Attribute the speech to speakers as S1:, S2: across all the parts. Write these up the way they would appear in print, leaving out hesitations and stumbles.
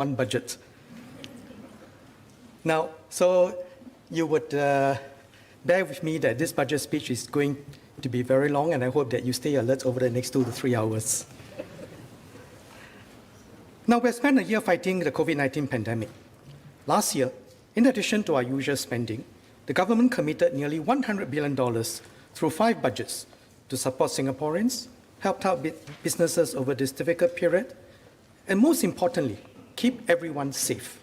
S1: one budget. Now, so you would bear with me that this budget speech is going to be very long, and I hope that you stay alert over the next 2 to 3 hours. Now, we've spent a year fighting the COVID-19 pandemic. Last year, in addition to our usual spending, the government committed nearly $100 billion through 5 budgets to support Singaporeans, helped out businesses over this difficult period, and most importantly, keep everyone safe.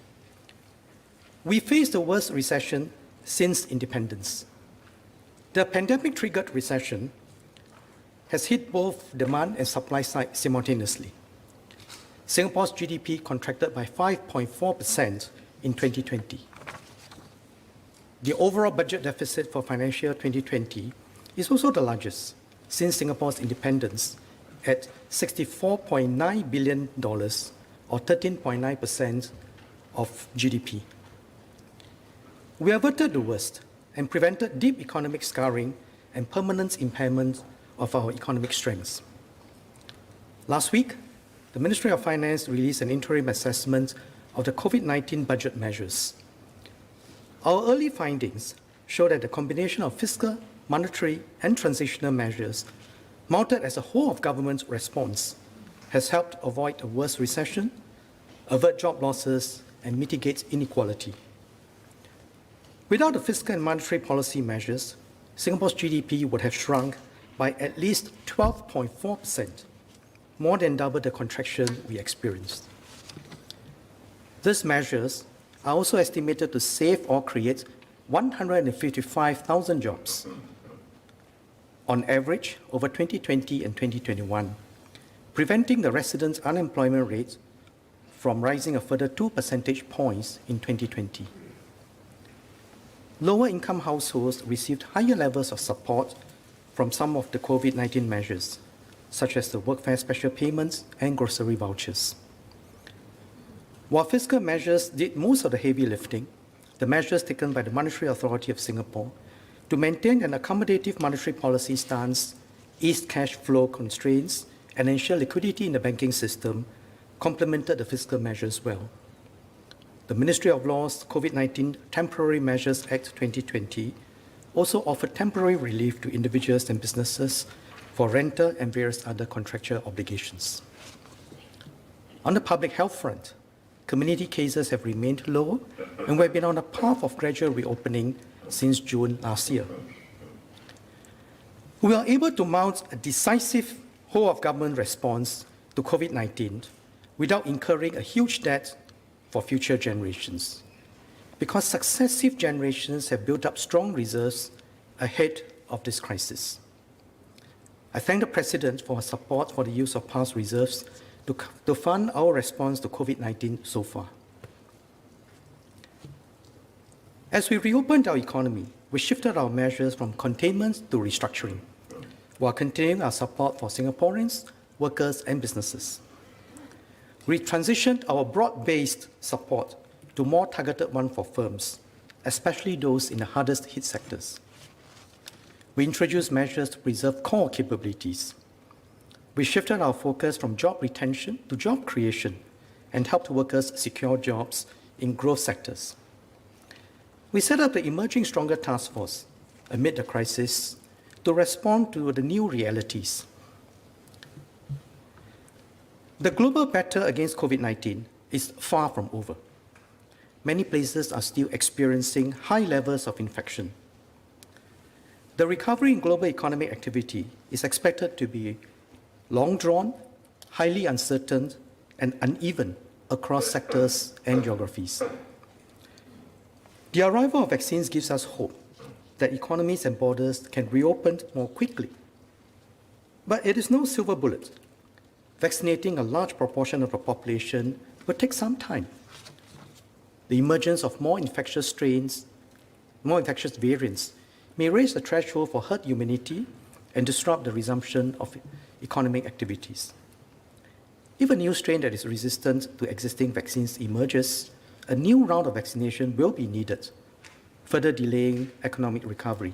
S1: We faced the worst recession since independence. The pandemic-triggered recession has hit both demand and supply side simultaneously. Singapore's GDP contracted by 5.4% in 2020. The overall budget deficit for financial year 2020 is also the largest since Singapore's independence at $64.9 billion, or 13.9% of GDP. We averted the worst and prevented deep economic scarring and permanent impairment of our economic strengths. Last week, the Ministry of Finance released an interim assessment of the COVID-19 budget measures. Our early findings show that the combination of fiscal, monetary, and transitional measures, mounted as a whole of government's response, has helped avoid a worse recession, avert job losses, and mitigate inequality. Without the fiscal and monetary policy measures, Singapore's GDP would have shrunk by at least 12.4%, more than double the contraction we experienced. These measures are also estimated to save or create 155,000 jobs on average over 2020 and 2021, preventing the residents' unemployment rate from rising a further 2 percentage points in 2020. Lower-income households received higher levels of support from some of the COVID-19 measures, such as the workfare special payments and grocery vouchers. While fiscal measures did most of the heavy lifting, the measures taken by the Monetary Authority of Singapore to maintain an accommodative monetary policy stance, ease cash flow constraints, and ensure liquidity in the banking system complemented the fiscal measures well. The Ministry of Law's COVID-19 Temporary Measures Act 2020 also offered temporary relief to individuals and businesses for rental and various other contractual obligations. On the public health front, community cases have remained low, and we've been on a path of gradual reopening since June last year. We are able to mount a decisive whole-of-government response to COVID-19 without incurring a huge debt for future generations, because successive generations have built up strong reserves ahead of this crisis. I thank the President for her support for the use of past reserves to fund our response to COVID-19 so far. As we reopened our economy, we shifted our measures from containment to restructuring, while continuing our support for Singaporeans, workers, and businesses. We transitioned our broad-based support to more targeted one for firms, especially those in the hardest hit sectors. We introduced measures to preserve core capabilities. We shifted our focus from job retention to job creation and helped workers secure jobs in growth sectors. We set up the Emerging Stronger Task Force amid the crisis to respond to the new realities. The global battle against COVID-19 is far from over. Many places are still experiencing high levels of infection. The recovery in global economic activity is expected to be long-drawn, highly uncertain, and uneven across sectors and geographies. The arrival of vaccines gives us hope that economies and borders can reopen more quickly. But it is no silver bullet. Vaccinating a large proportion of the population will take some time. The emergence of more infectious strains, more infectious variants, may raise the threshold for herd immunity and disrupt the resumption of economic activities. If a new strain that is resistant to existing vaccines emerges, a new round of vaccination will be needed, further delaying economic recovery.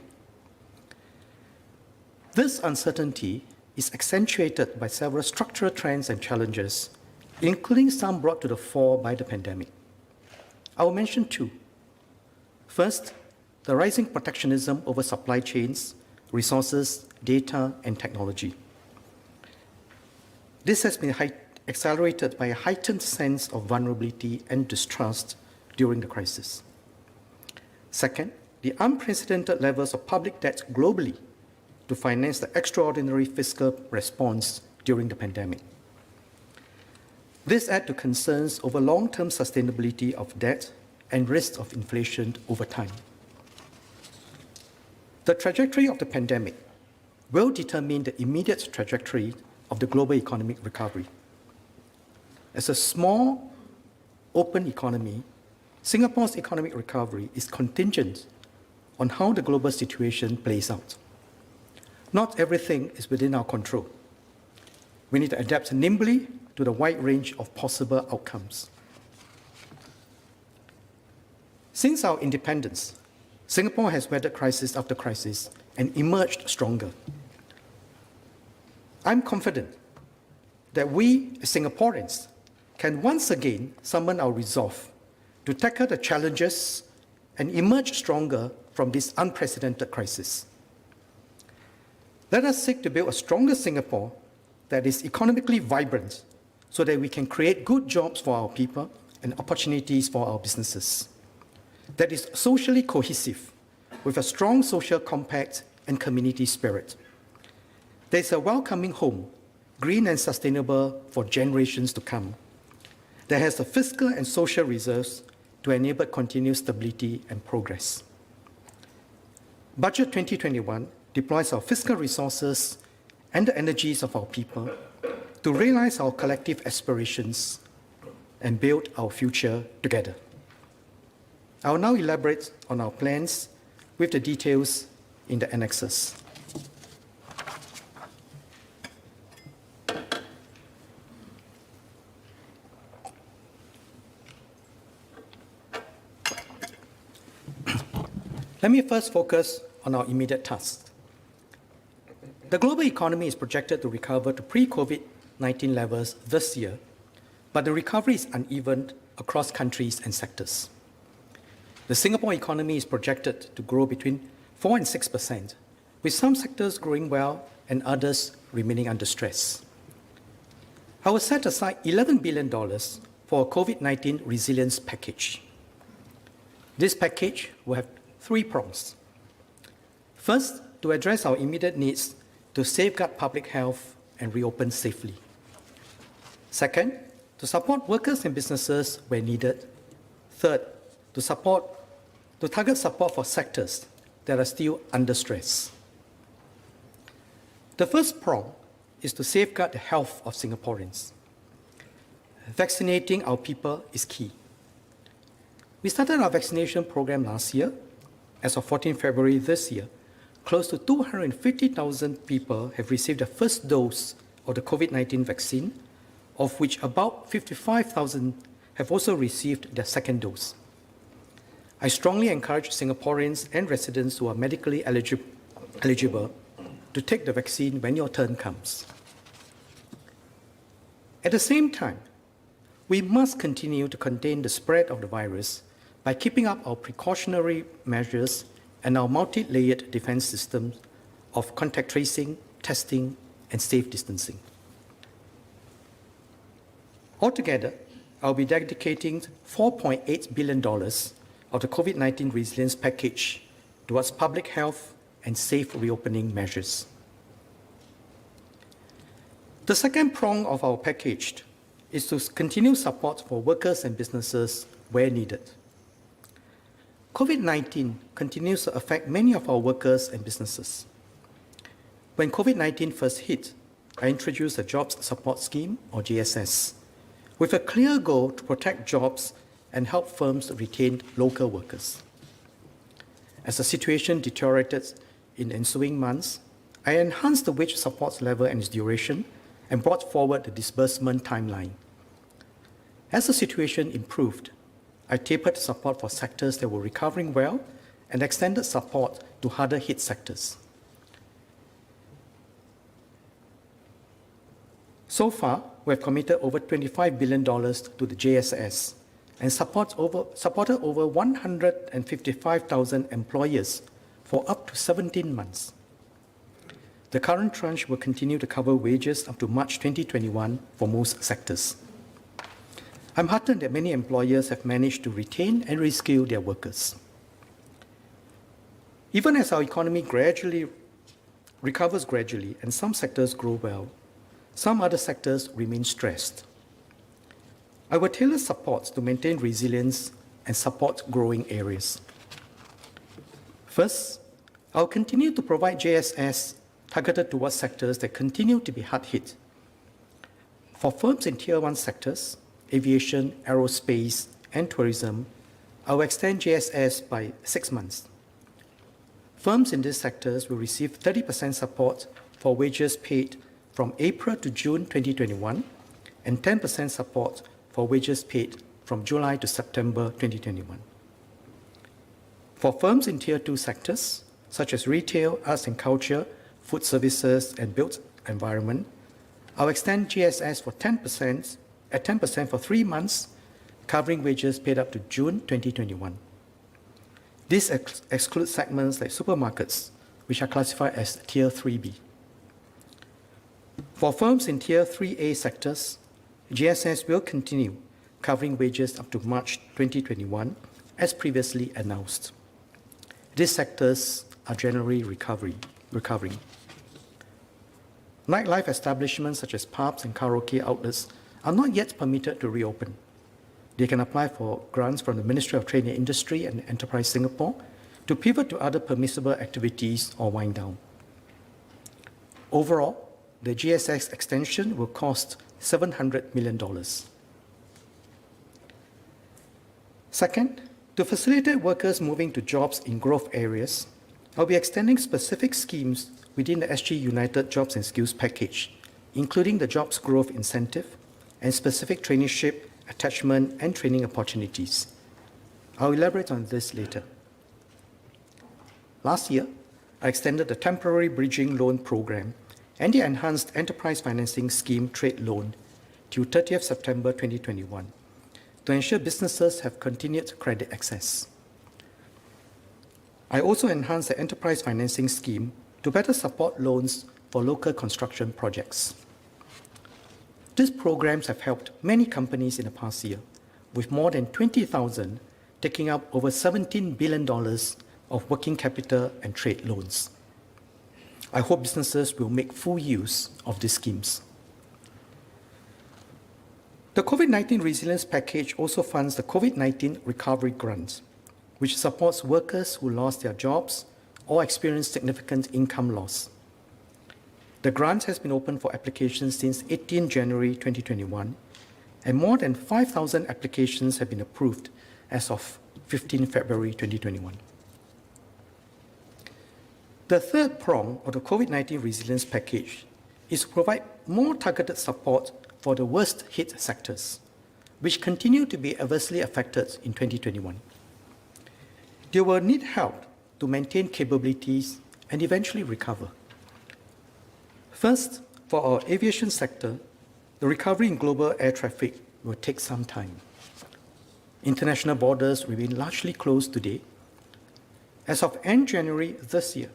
S1: This uncertainty is accentuated by several structural trends and challenges, including some brought to the fore by the pandemic. I will mention two. First, the rising protectionism over supply chains, resources, data, and technology. This has been accelerated by a heightened sense of vulnerability and distrust during the crisis. Second, the unprecedented levels of public debt globally to finance the extraordinary fiscal response during the pandemic. This adds to concerns over long-term sustainability of debt and risks of inflation over time. The trajectory of the pandemic will determine the immediate trajectory of the global economic recovery. As a small, open economy, Singapore's economic recovery is contingent on how the global situation plays out. Not everything is within our control. We need to adapt nimbly to the wide range of possible outcomes. Since our independence, Singapore has weathered crisis after crisis and emerged stronger. I'm confident that we, as Singaporeans, can once again summon our resolve to tackle the challenges and emerge stronger from this unprecedented crisis. Let us seek to build a stronger Singapore that is economically vibrant so that we can create good jobs for our people and opportunities for our businesses, that is socially cohesive with a strong social compact and community spirit. There is a welcoming home, green and sustainable for generations to come, that has the fiscal and social reserves to enable continued stability and progress. Budget 2021 deploys our fiscal resources and the energies of our people to realize our collective aspirations and build our future together. I will now elaborate on our plans with the details in the annexes. Let me first focus on our immediate tasks. The global economy is projected to recover to pre-COVID-19 levels this year, but the recovery is uneven across countries and sectors. The Singapore economy is projected to grow between 4% and 6%, with some sectors growing well and others remaining under stress. I will set aside $11 billion for a COVID-19 resilience package. This package will have three prongs. First, to address our immediate needs to safeguard public health and reopen safely. Second, to support workers and businesses where needed. Third, to target support for sectors that are still under stress. The first prong is to safeguard the health of Singaporeans. Vaccinating our people is key. We started our vaccination program last year. As of 14 February this year, close to 250,000 people have received the first dose of the COVID-19 vaccine, of which about 55,000 have also received their second dose. I strongly encourage Singaporeans and residents who are medically eligible to take the vaccine when your turn comes. At the same time, we must continue to contain the spread of the virus by keeping up our precautionary measures and our multi-layered defense systems of contact tracing, testing, and safe distancing. Altogether, I'll be dedicating $4.8 billion of the COVID-19 resilience package towards public health and safe reopening measures. The second prong of our package is to continue support for workers and businesses where needed. COVID-19 continues to affect many of our workers and businesses. When COVID-19 first hit, I introduced the Jobs Support Scheme, or JSS, with a clear goal to protect jobs and help firms retain local workers. As the situation deteriorated in the ensuing months, I enhanced the wage support level and its duration and brought forward the disbursement timeline. As the situation improved, I tapered support for sectors that were recovering well and extended support to harder hit sectors. So far, we have committed over $25 billion to the JSS and supported over 155,000 employers for up to 17 months. The current tranche will continue to cover wages up to March 2021 for most sectors. I'm heartened that many employers have managed to retain and reskill their workers. Even as our economy recovers gradually and some sectors grow well, some other sectors remain stressed. I will tailor support to maintain resilience and support growing areas. First, I'll continue to provide JSS targeted towards sectors that continue to be hard hit. For firms in Tier 1 sectors, aviation, aerospace, and tourism, I will extend JSS by 6 months. Firms in these sectors will receive 30% support for wages paid from April to June 2021 and 10% support for wages paid from July to September 2021. For firms in Tier 2 sectors, such as retail, arts and culture, food services, and built environment, I'll extend GSS for 10% for 3 months, covering wages paid up to June 2021. This excludes segments like supermarkets, which are classified as Tier 3B. For firms in Tier 3A sectors, GSS will continue covering wages up to March 2021, as previously announced. These sectors are generally recovering. Nightlife establishments such as pubs and karaoke outlets are not yet permitted to reopen. They can apply for grants from the Ministry of Trade and Industry and Enterprise Singapore to pivot to other permissible activities or wind down. Overall, the GSS extension will cost $700 million. Second, to facilitate workers moving to jobs in growth areas, I'll be extending specific schemes within the SG United Jobs and Skills Package, including the Jobs Growth Incentive and specific traineeship, attachment, and training opportunities. I'll elaborate on this later. Last year, I extended the Temporary Bridging Loan Program and the Enhanced Enterprise Financing Scheme Trade Loan to 30th September 2021 to ensure businesses have continued credit access. I also enhanced the Enterprise Financing Scheme to better support loans for local construction projects. These programs have helped many companies in the past year, with more than 20,000 taking up over $17 billion of working capital and trade loans. I hope businesses will make full use of these schemes. The COVID-19 Resilience Package also funds the COVID-19 Recovery Grant, which supports workers who lost their jobs or experienced significant income loss. The grant has been open for applications since 18 January 2021, and more than 5,000 applications have been approved as of 15 February 2021. The third prong of the COVID-19 Resilience Package is to provide more targeted support for the worst hit sectors, which continue to be adversely affected in 2021. They will need help to maintain capabilities and eventually recover. First, for our aviation sector, the recovery in global air traffic will take some time. International borders remain largely closed today. As of end January this year,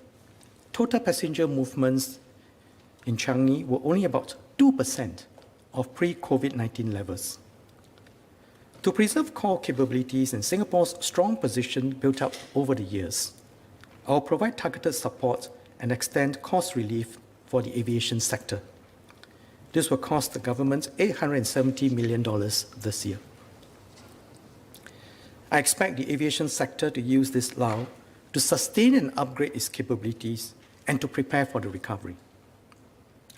S1: total passenger movements in Changi were only about 2% of pre-COVID-19 levels. To preserve core capabilities and Singapore's strong position built up over the years, I will provide targeted support and extend cost relief for the aviation sector. This will cost the government $870 million this year. I expect the aviation sector to use this lull to sustain and upgrade its capabilities and to prepare for the recovery.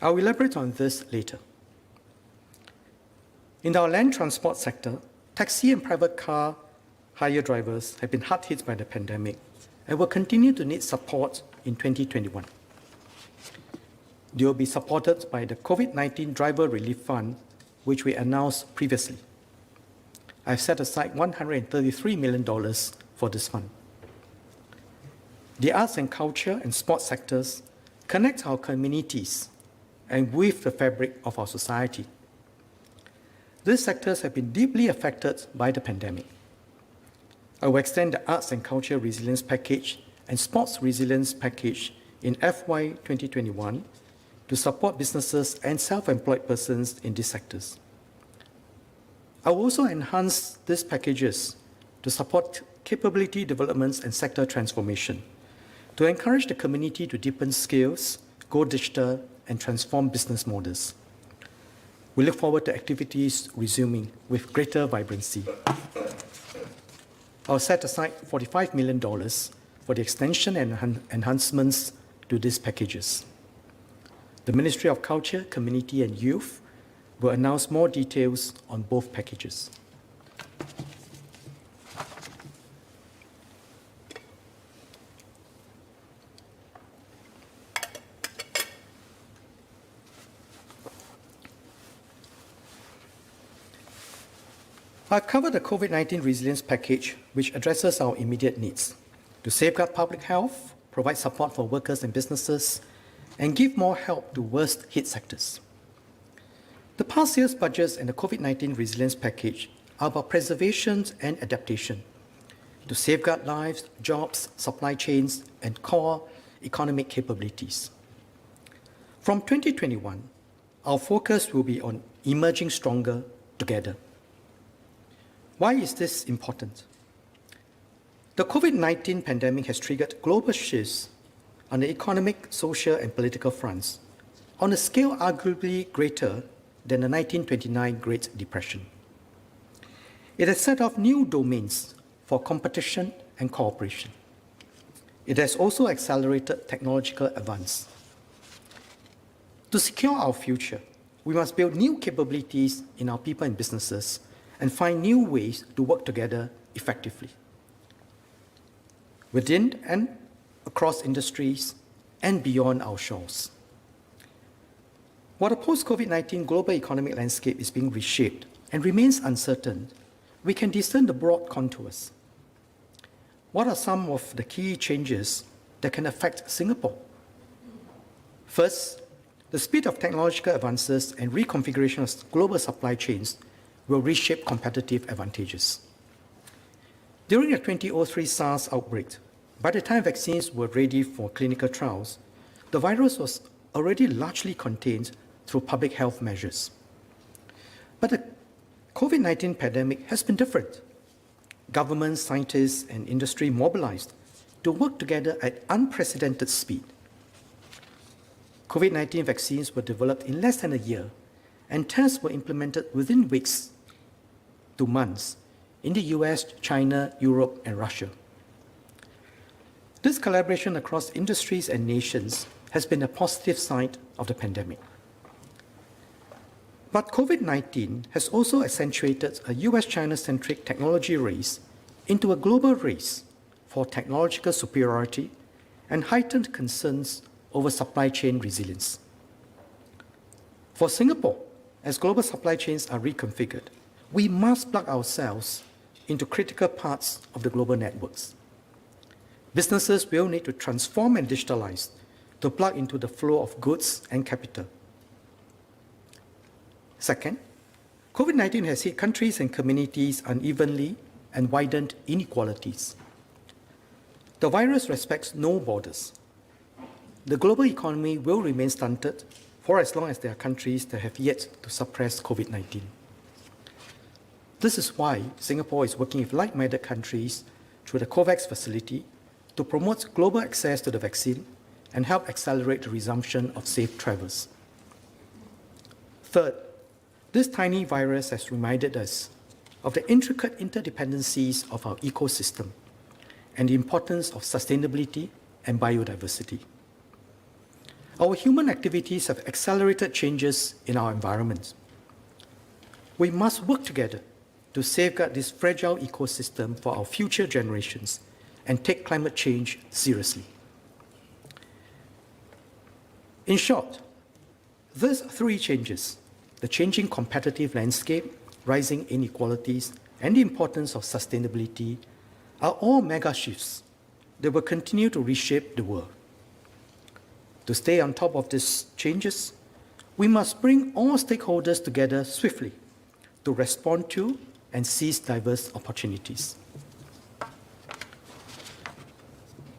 S1: I will elaborate on this later. In our land transport sector, taxi and private car hire drivers have been hard hit by the pandemic and will continue to need support in 2021. They will be supported by the COVID-19 Driver Relief Fund, which we announced previously. I've set aside $133 million for this fund. The arts and culture and sports sectors connect our communities and weave the fabric of our society. these sectors have been deeply affected by the pandemic. I will extend the Arts and Culture Resilience Package and Sports Resilience Package in FY 2021 to support businesses and self-employed persons in these sectors. I will also enhance these packages to support capability developments and sector transformation, to encourage the community to deepen skills, go digital, and transform business models. We look forward to activities resuming with greater vibrancy. I'll set aside $45 million for the extension and enhancements to these packages. The Ministry of Culture, Community and Youth will announce more details on both packages. I've covered the COVID-19 resilience package, which addresses our immediate needs to safeguard public health, provide support for workers and businesses, and give more help to worst-hit sectors. The past year's budgets and the COVID-19 resilience package are about preservation and adaptation to safeguard lives, jobs, supply chains, and core economic capabilities. From 2021, our focus will be on emerging stronger together. Why is this important? The COVID-19 pandemic has triggered global shifts on the economic, social, and political fronts on a scale arguably greater than the 1929 Great Depression. It has set off new domains for competition and cooperation. It has also accelerated technological advance. To secure our future, we must build new capabilities in our people and businesses and find new ways to work together effectively. Within and across industries and beyond our shores. While the post-COVID-19 global economic landscape is being reshaped and remains uncertain, we can discern the broad contours. What are some of the key changes that can affect Singapore? First, the speed of technological advances and reconfiguration of global supply chains will reshape competitive advantages. During the 2003 SARS outbreak, by the time vaccines were ready for clinical trials, the virus was already largely contained through public health measures. But the COVID-19 pandemic has been different. Governments, scientists, and industry mobilized to work together at unprecedented speed. COVID-19 vaccines were developed in less than a year, and tests were implemented within weeks to months in the US, China, Europe, and Russia. This collaboration across industries and nations has been a positive side of the pandemic. But COVID-19 has also accentuated a US-China-centric technology race into a global race for technological superiority and heightened concerns over supply chain resilience. For Singapore, as global supply chains are reconfigured, we must plug ourselves into critical parts of the global networks. Businesses will need to transform and digitalize to plug into the flow of goods and capital. Second, COVID-19 has hit countries and communities unevenly and widened inequalities. The virus respects no borders. The global economy will remain stunted for as long as there are countries that have yet to suppress COVID-19. This is why Singapore is working with like-minded countries through the COVAX facility to promote global access to the vaccine and help accelerate the resumption of safe travels. Third, this tiny virus has reminded us of the intricate interdependencies of our ecosystem and the importance of sustainability and biodiversity. Our human activities have accelerated changes in our environment. We must work together to safeguard this fragile ecosystem for our future generations and take climate change seriously. In short, these three changes, the changing competitive landscape, rising inequalities, and the importance of sustainability, are all mega shifts that will continue to reshape the world. To stay on top of these changes, we must bring all stakeholders together swiftly to respond to and seize diverse opportunities.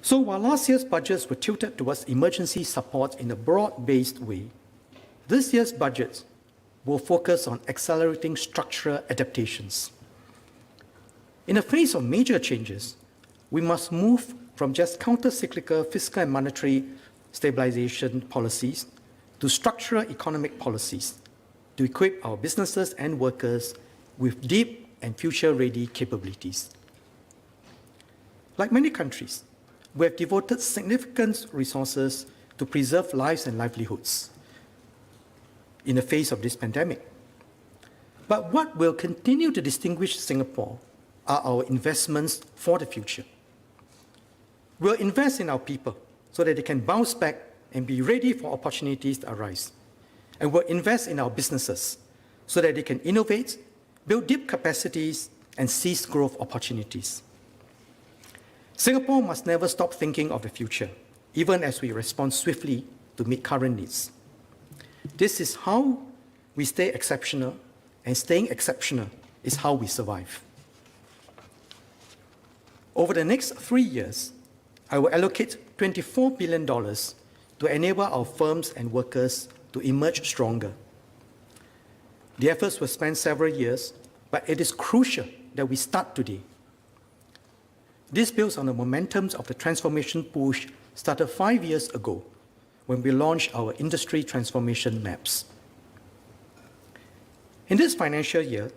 S1: So while last year's budgets were tilted towards emergency support in a broad-based way, this year's budget will focus on accelerating structural adaptations. In the face of major changes, we must move from just counter-cyclical fiscal and monetary stabilization policies to structural economic policies to equip our businesses and workers with deep and future-ready capabilities. Like many countries, we have devoted significant resources to preserve lives and livelihoods in the face of this pandemic. But what will continue to distinguish Singapore are our investments for the future. We'll invest in our people so that they can bounce back and be ready for opportunities that arise. And we'll invest in our businesses so that they can innovate, build deep capacities, and seize growth opportunities. Singapore must never stop thinking of the future, even as we respond swiftly to meet current needs. This is how we stay exceptional, and staying exceptional is how we survive. Over the next 3 years, I will allocate $24 billion to enable our firms and workers to emerge stronger. The efforts will span several years, but it is crucial that we start today. This builds on the momentum of the transformation push started 5 years ago when we launched our industry transformation maps. In this financial year,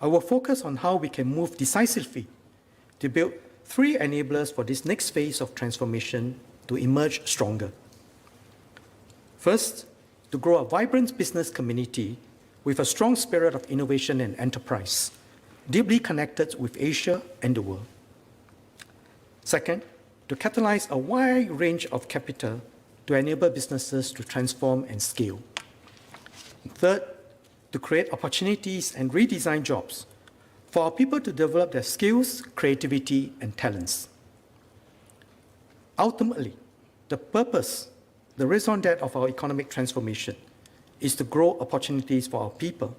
S1: I will focus on how we can move decisively to build 3 enablers for this next phase of transformation to emerge stronger. First, to grow a vibrant business community with a strong spirit of innovation and enterprise, deeply connected with Asia and the world. Second, to catalyze a wide range of capital to enable businesses to transform and scale. Third, to create opportunities and redesign jobs for our people to develop their skills, creativity, and talents. Ultimately, the purpose, the raison d'etre of our economic transformation is to grow opportunities for our people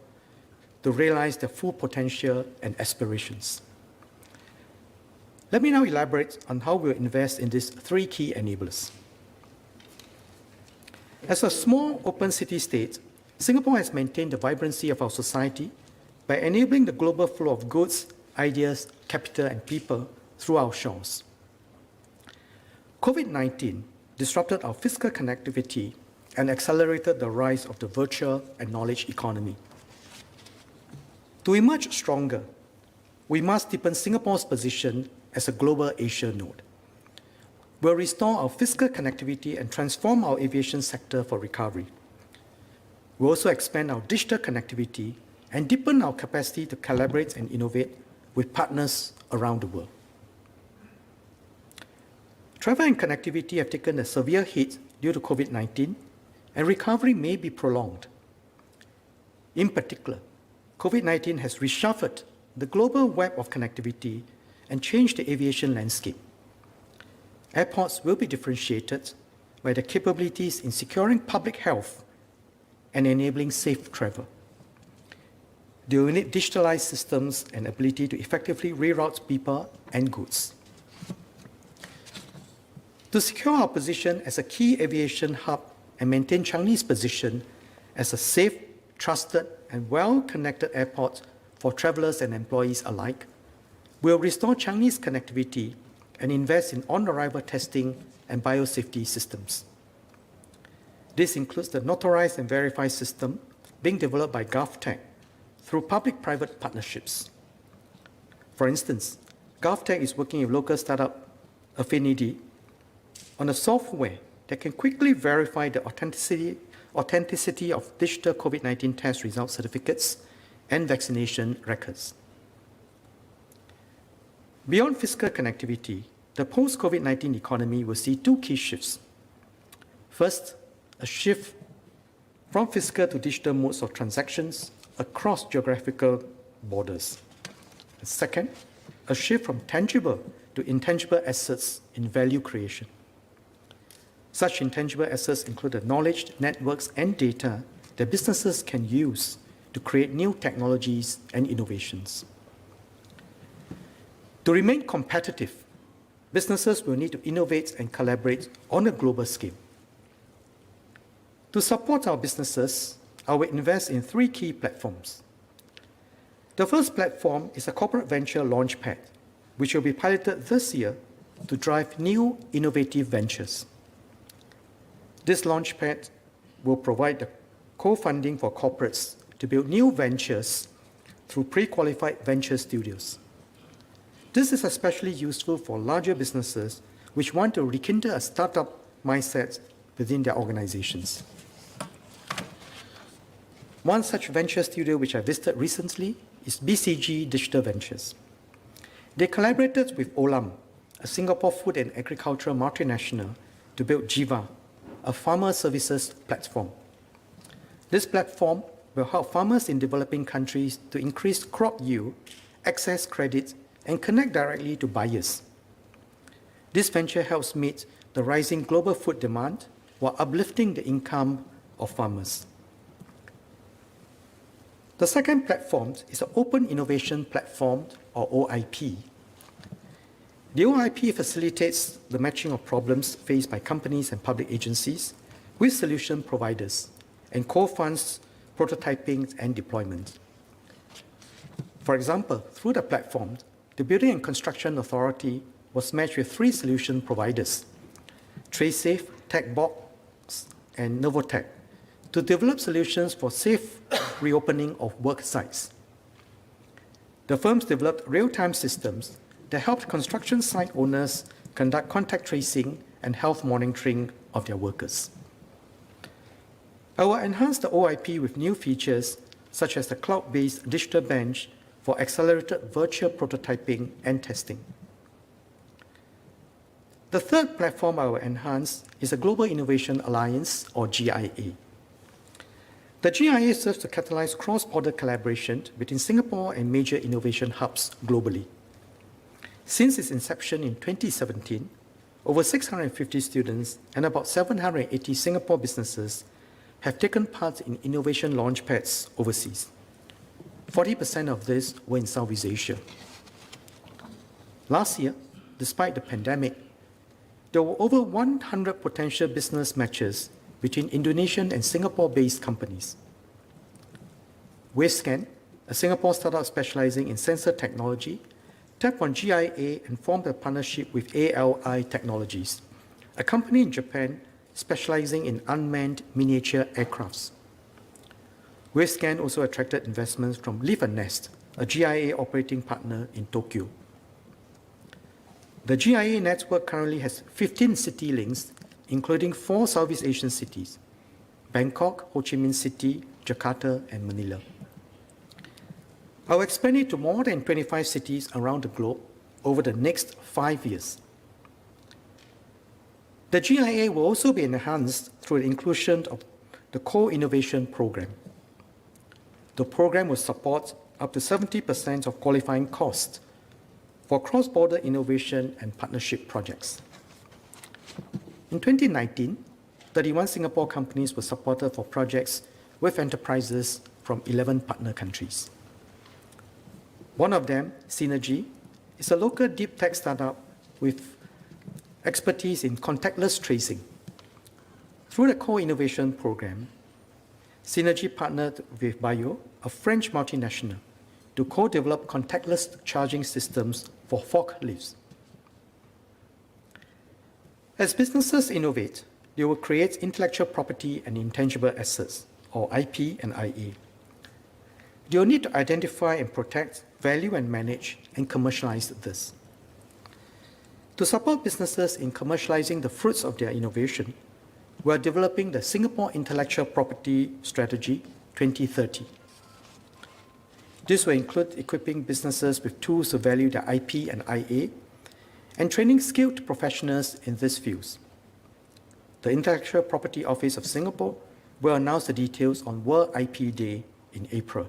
S1: to realize their full potential and aspirations. Let me now elaborate on how we'll invest in these 3 key enablers. As a small, open city-state, Singapore has maintained the vibrancy of our society by enabling the global flow of goods, ideas, capital, and people through our shores. COVID-19 disrupted our fiscal connectivity and accelerated the rise of the virtual and knowledge economy. To emerge stronger, we must deepen Singapore's position as a global Asia node. We'll restore our fiscal connectivity and transform our aviation sector for recovery. We'll also expand our digital connectivity and deepen our capacity to collaborate and innovate with partners around the world. Travel and connectivity have taken a severe hit due to COVID-19, and recovery may be prolonged. In particular, COVID-19 has reshuffled the global web of connectivity and changed the aviation landscape. Airports will be differentiated by their capabilities in securing public health and enabling safe travel. They will need digitalized systems and ability to effectively reroute people and goods. To secure our position as a key aviation hub and maintain Changi's position as a safe, trusted, and well-connected airport for travelers and employees alike, we'll restore Changi's connectivity and invest in on-arrival testing and biosafety systems. This includes the Notarized and Verify system being developed by GovTech through public-private partnerships. For instance, GovTech is working with local startup Affinity on a software that can quickly verify the authenticity of digital COVID-19 test result certificates and vaccination records. Beyond fiscal connectivity, the post-COVID-19 economy will see 2 key shifts. First, a shift from fiscal to digital modes of transactions across geographical borders. And second, a shift from tangible to intangible assets in value creation. Such intangible assets include the knowledge, networks, and data that businesses can use to create new technologies and innovations. To remain competitive, businesses will need to innovate and collaborate on a global scale. To support our businesses, I will invest in 3 key platforms. The first platform is a corporate venture launchpad, which will be piloted this year to drive new innovative ventures. This launchpad will provide the co-funding for corporates to build new ventures through pre-qualified venture studios. This is especially useful for larger businesses which want to rekindle a startup mindset within their organizations. One such venture studio which I visited recently is Bcg Digital Ventures. They collaborated with Olam, a Singapore food and agricultural multinational, to build Jiva, a farmer services platform. This platform will help farmers in developing countries to increase crop yield, access credit, and connect directly to buyers. This venture helps meet the rising global food demand while uplifting the income of farmers. The second platform is an Open Innovation Platform, or OIP. The OIP facilitates the matching of problems faced by companies and public agencies with solution providers and co-funds prototyping and deployment. For example, through the platform, the Building and Construction Authority was matched with 3 solution providers, TraceSafe, TechBox, and Novotech, to develop solutions for safe reopening of work sites. The firms developed real-time systems that helped construction site owners conduct contact tracing and health monitoring of their workers. I will enhance the OIP with new features such as the cloud-based digital bench for accelerated virtual prototyping and testing. The third platform I will enhance is a Global Innovation Alliance, or GIA. The GIA serves to catalyze cross-border collaboration between Singapore and major innovation hubs globally. Since its inception in 2017, over 650 students and about 780 Singapore businesses have taken part in innovation launchpads overseas. 40% of this were in Southeast Asia. Last year, despite the pandemic, there were over 100 potential business matches between Indonesian and Singapore-based companies. WaveScan, a Singapore startup specializing in sensor technology, tapped on GIA and formed a partnership with ALI Technologies, a company in Japan specializing in unmanned miniature aircrafts. WaveScan also attracted investments from Leave a Nest, a GIA operating partner in Tokyo. The GIA network currently has 15 city links, including 4 Southeast Asian cities: Bangkok, Ho Chi Minh City, Jakarta, and Manila. I will expand it to more than 25 cities around the globe over the next 5 years. The GIA will also be enhanced through the inclusion of the Co-Innovation Program. The program will support up to 70% of qualifying costs for cross-border innovation and partnership projects. In 2019, 31 Singapore companies were supported for projects with enterprises from 11 partner countries. One of them, Synergy, is a local deep tech startup with expertise in contactless tracing. Through the Co-Innovation Program, Synergy partnered with Bio, a French multinational, to co-develop contactless charging systems for forklifts. As businesses innovate, they will create intellectual property and intangible assets, or IP and IA. They will need to identify and protect, value and manage, and commercialize this. To support businesses in commercializing the fruits of their innovation, we are developing the Singapore Intellectual Property Strategy 2030. This will include equipping businesses with tools to value their IP and IA, and training skilled professionals in these fields. The Intellectual Property Office of Singapore will announce the details on World IP Day in April.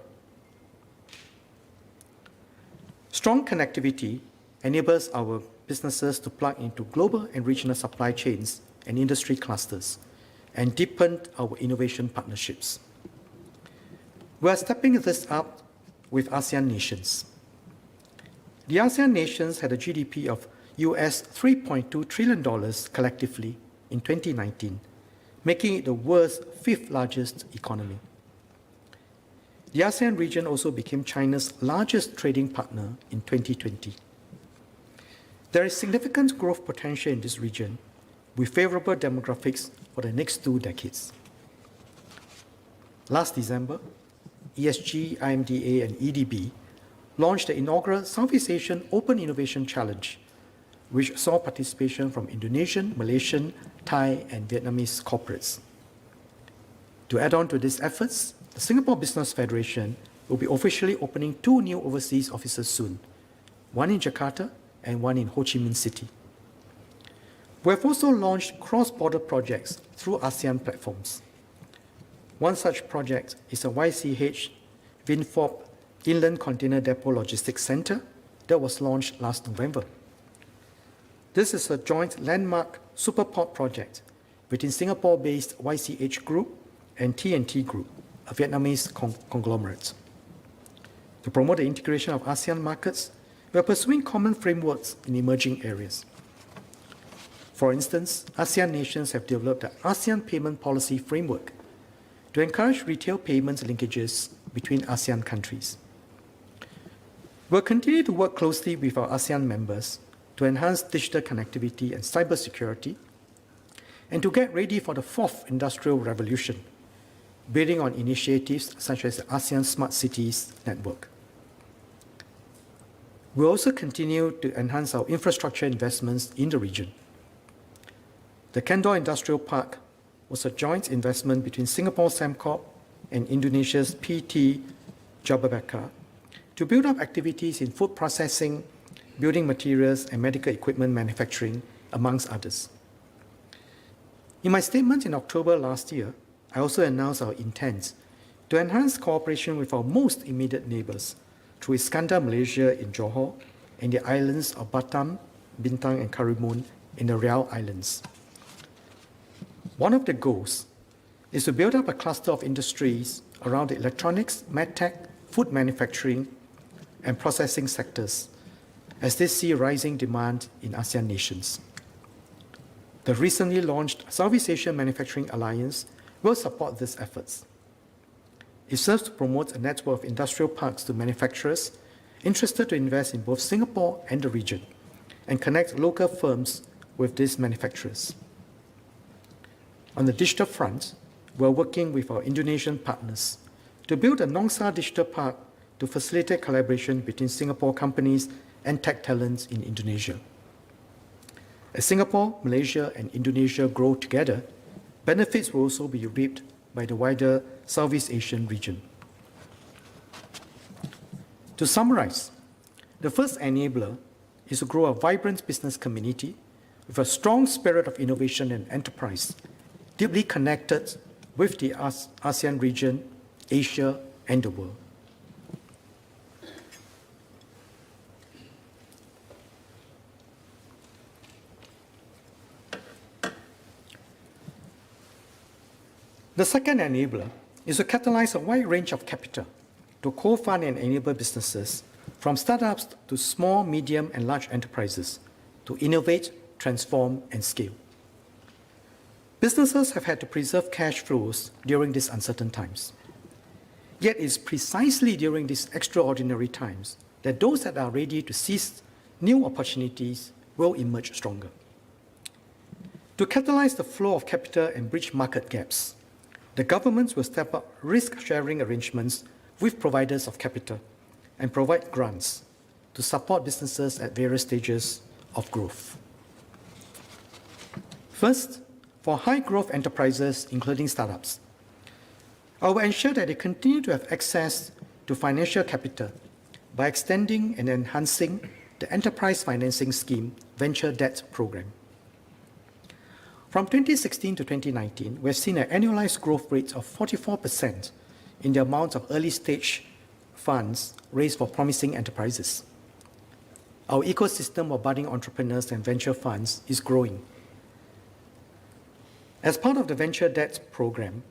S1: Strong connectivity enables our businesses to plug into global and regional supply chains and industry clusters and deepen our innovation partnerships. We are stepping this up with Asean Nations. The Asean Nations had a GDP of US $3.2 trillion collectively in 2019, making it the world's fifth largest economy. The ASEAN region also became China's largest trading partner in 2020. There is significant growth potential in this region with favorable demographics for the next 2 decades. Last December, ESG, IMDA, and EDB launched the inaugural Southeast Asian Open Innovation Challenge, which saw participation from Indonesian, Malaysian, Thai, and Vietnamese corporates. To add on to these efforts, the Singapore Business Federation will be officially opening 2 new overseas offices soon, one in Jakarta and one in Ho Chi Minh City. We have also launched cross-border projects through ASEAN platforms. One such project is a YCH Vinfop Inland Container Depot Logistics Center that was launched last November. This is a joint landmark superport project between Singapore-based YCH Group and TNT Group, a Vietnamese conglomerate. To promote the integration of ASEAN markets, we are pursuing common frameworks in emerging areas. For instance, ASEAN nations have developed the ASEAN Payment Policy Framework to encourage retail payments linkages between ASEAN countries. We'll continue to work closely with our ASEAN members to enhance digital connectivity and cybersecurity, and to get ready for the 4th industrial revolution, building on initiatives such as the ASEAN Smart Cities Network. We'll also continue to enhance our infrastructure investments in the region. The Kendal Industrial Park was a joint investment between Singapore Sembcorp and Indonesia's PT Jababeka to build up activities in food processing, building materials, and medical equipment manufacturing, amongst others. In my statement in October last year, I also announced our intent to enhance cooperation with our most immediate neighbors through Iskandar Malaysia in Johor and the islands of Batam, Bintang, and Karimun in the Riau Islands. One of the goals is to build up a cluster of industries around the electronics, medtech, food manufacturing, and processing sectors, as they see rising demand in ASEAN nations. The recently launched Southeast Asian Manufacturing Alliance will support these efforts. It serves to promote a network of industrial parks to manufacturers interested to invest in both Singapore and the region, and connect local firms with these manufacturers. On the digital front, we are working with our Indonesian partners to build a Nongsa Digital Park to facilitate collaboration between Singapore companies and tech talents in Indonesia. As Singapore, Malaysia, and Indonesia grow together, benefits will also be reaped by the wider Southeast Asian region. To summarize, the first enabler is to grow a vibrant business community with a strong spirit of innovation and enterprise, deeply connected with the ASEAN region, Asia, and the world. The second enabler is to catalyze a wide range of capital to co-fund and enable businesses, from startups to small, medium, and large enterprises, to innovate, transform, and scale. Businesses have had to preserve cash flows during these uncertain times. Yet it's precisely during these extraordinary times that those that are ready to seize new opportunities will emerge stronger. To catalyze the flow of capital and bridge market gaps, the governments will step up risk-sharing arrangements with providers of capital and provide grants to support businesses at various stages of growth. First, for high-growth enterprises, including startups, I will ensure that they continue to have access to financial capital by extending and enhancing the Enterprise Financing Scheme Venture Debt Program. From 2016 to 2019, we have seen an annualized growth rate of 44% in the amount of early-stage funds raised for promising enterprises. Our ecosystem of budding entrepreneurs and venture funds is growing. As part of the Venture Debt Program,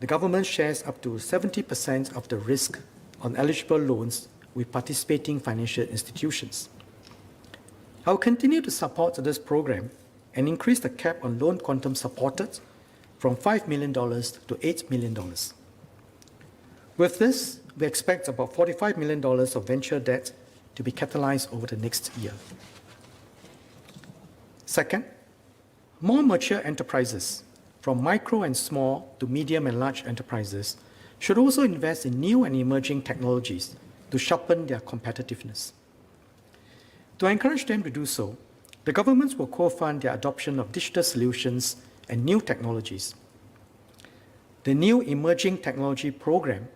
S1: the government shares up to 70% of the risk on eligible loans with participating financial institutions. I will continue to support this program and increase the cap on loan quantum supported from $5 million to $8 million. With this, we expect about $45 million of venture debt to be catalyzed over the next year. Second, more mature enterprises, from micro and small to medium and large enterprises, should also invest in new and emerging technologies to sharpen their competitiveness. To encourage them to do so, the governments will co-fund their adoption of digital solutions and new technologies. The new Emerging Technology Program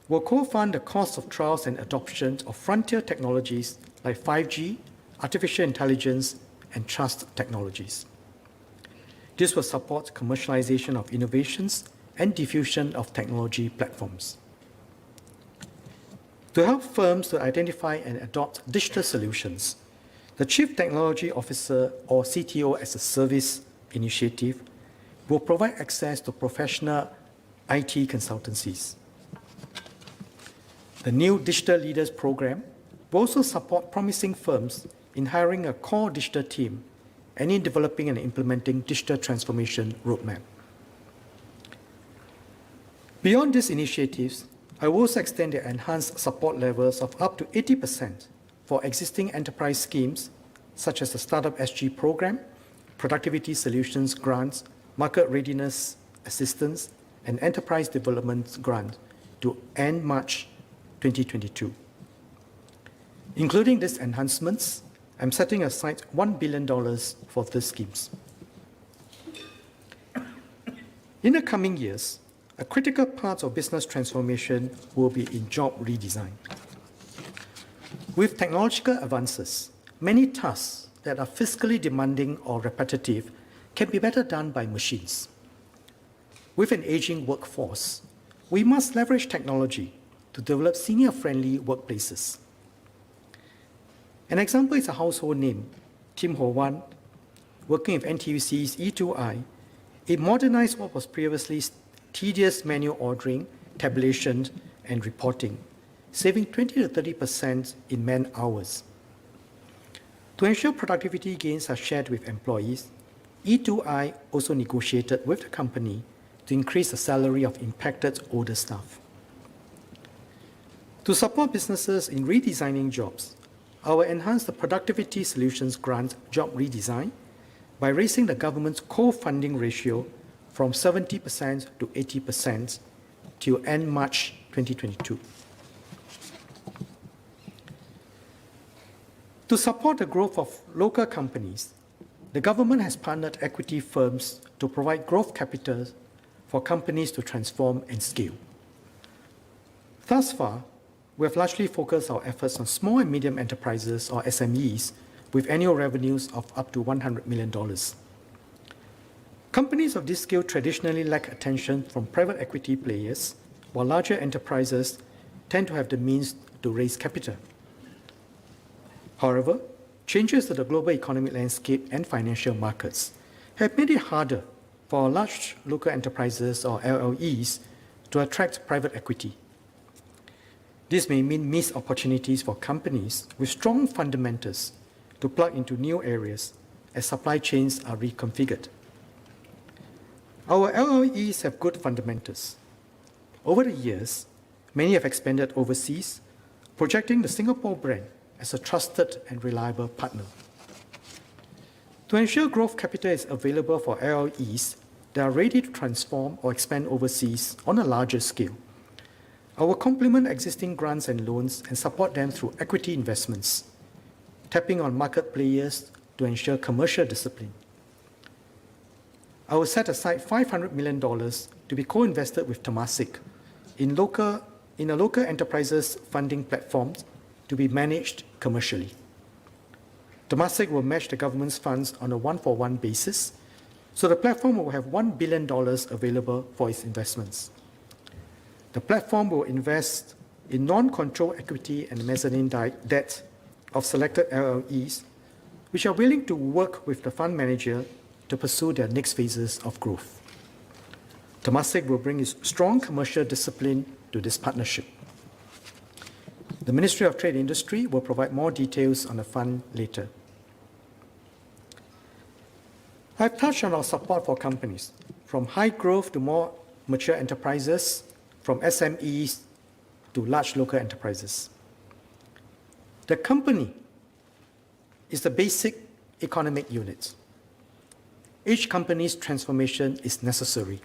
S1: will co-fund the cost of trials and adoption of frontier technologies like 5G, artificial intelligence, and trust technologies. This will support commercialization of innovations and diffusion of technology platforms. To help firms to identify and adopt digital solutions, the Chief Technology Officer, or CTO as a Service initiative, will provide access to professional IT consultancies. The new Digital Leaders Program will also support promising firms in hiring a core digital team and in developing and implementing digital transformation roadmap. Beyond these initiatives, I will also extend the enhanced support levels of up to 80% for existing enterprise schemes such as the Startup SG program, Productivity Solutions Grants, Market Readiness Assistance, and Enterprise Development Grant to end March 2022. Including these enhancements, I'm setting aside $1 billion for these schemes. In the coming years, a critical part of business transformation will be in job redesign. With technological advances, many tasks that are fiscally demanding or repetitive can be better done by machines. With an aging workforce, we must leverage technology to develop senior-friendly workplaces. An example is a household name, Tim Ho Wan, working with NTUC's E2I. It modernized what was previously tedious manual ordering, tabulation, and reporting, saving 20 to 30% in man-hours. To ensure productivity gains are shared with employees, E2I also negotiated with the company to increase the salary of impacted older staff. To support businesses in redesigning jobs, I will enhance the Productivity Solutions Grant Job Redesign by raising the government's co-funding ratio from 70% to 80% till end March 2022. To support the growth of local companies, the government has partnered equity firms to provide growth capital for companies to transform and scale. Thus far, we have largely focused our efforts on small and medium enterprises, or SMEs, with annual revenues of up to $100 million. Companies of this scale traditionally lack attention from private equity players, while larger enterprises tend to have the means to raise capital. However, changes to the global economic landscape and financial markets have made it harder for large local enterprises, or LLEs, to attract private equity. This may mean missed opportunities for companies with strong fundamentals to plug into new areas as supply chains are reconfigured. Our LLEs have good fundamentals. Over the years, many have expanded overseas, projecting the Singapore brand as a trusted and reliable partner. To ensure growth capital is available for LLEs that are ready to transform or expand overseas on a larger scale, I will complement existing grants and loans and support them through equity investments, tapping on market players to ensure commercial discipline. I will set aside $500 million to be co-invested with Temasek in a local enterprises funding platform to be managed commercially. Temasek will match the government's funds on a one-for-one basis, so the platform will have $1 billion available for its investments. The platform will invest in non-control equity and mezzanine debt of selected LLEs, which are willing to work with the fund manager to pursue their next phases of growth. Temasek will bring its strong commercial discipline to this partnership. The Ministry of Trade and Industry will provide more details on the fund later. I've touched on our support for companies, from high growth to more mature enterprises, from SMEs to large local enterprises. The company is the basic economic unit. Each company's transformation is necessary,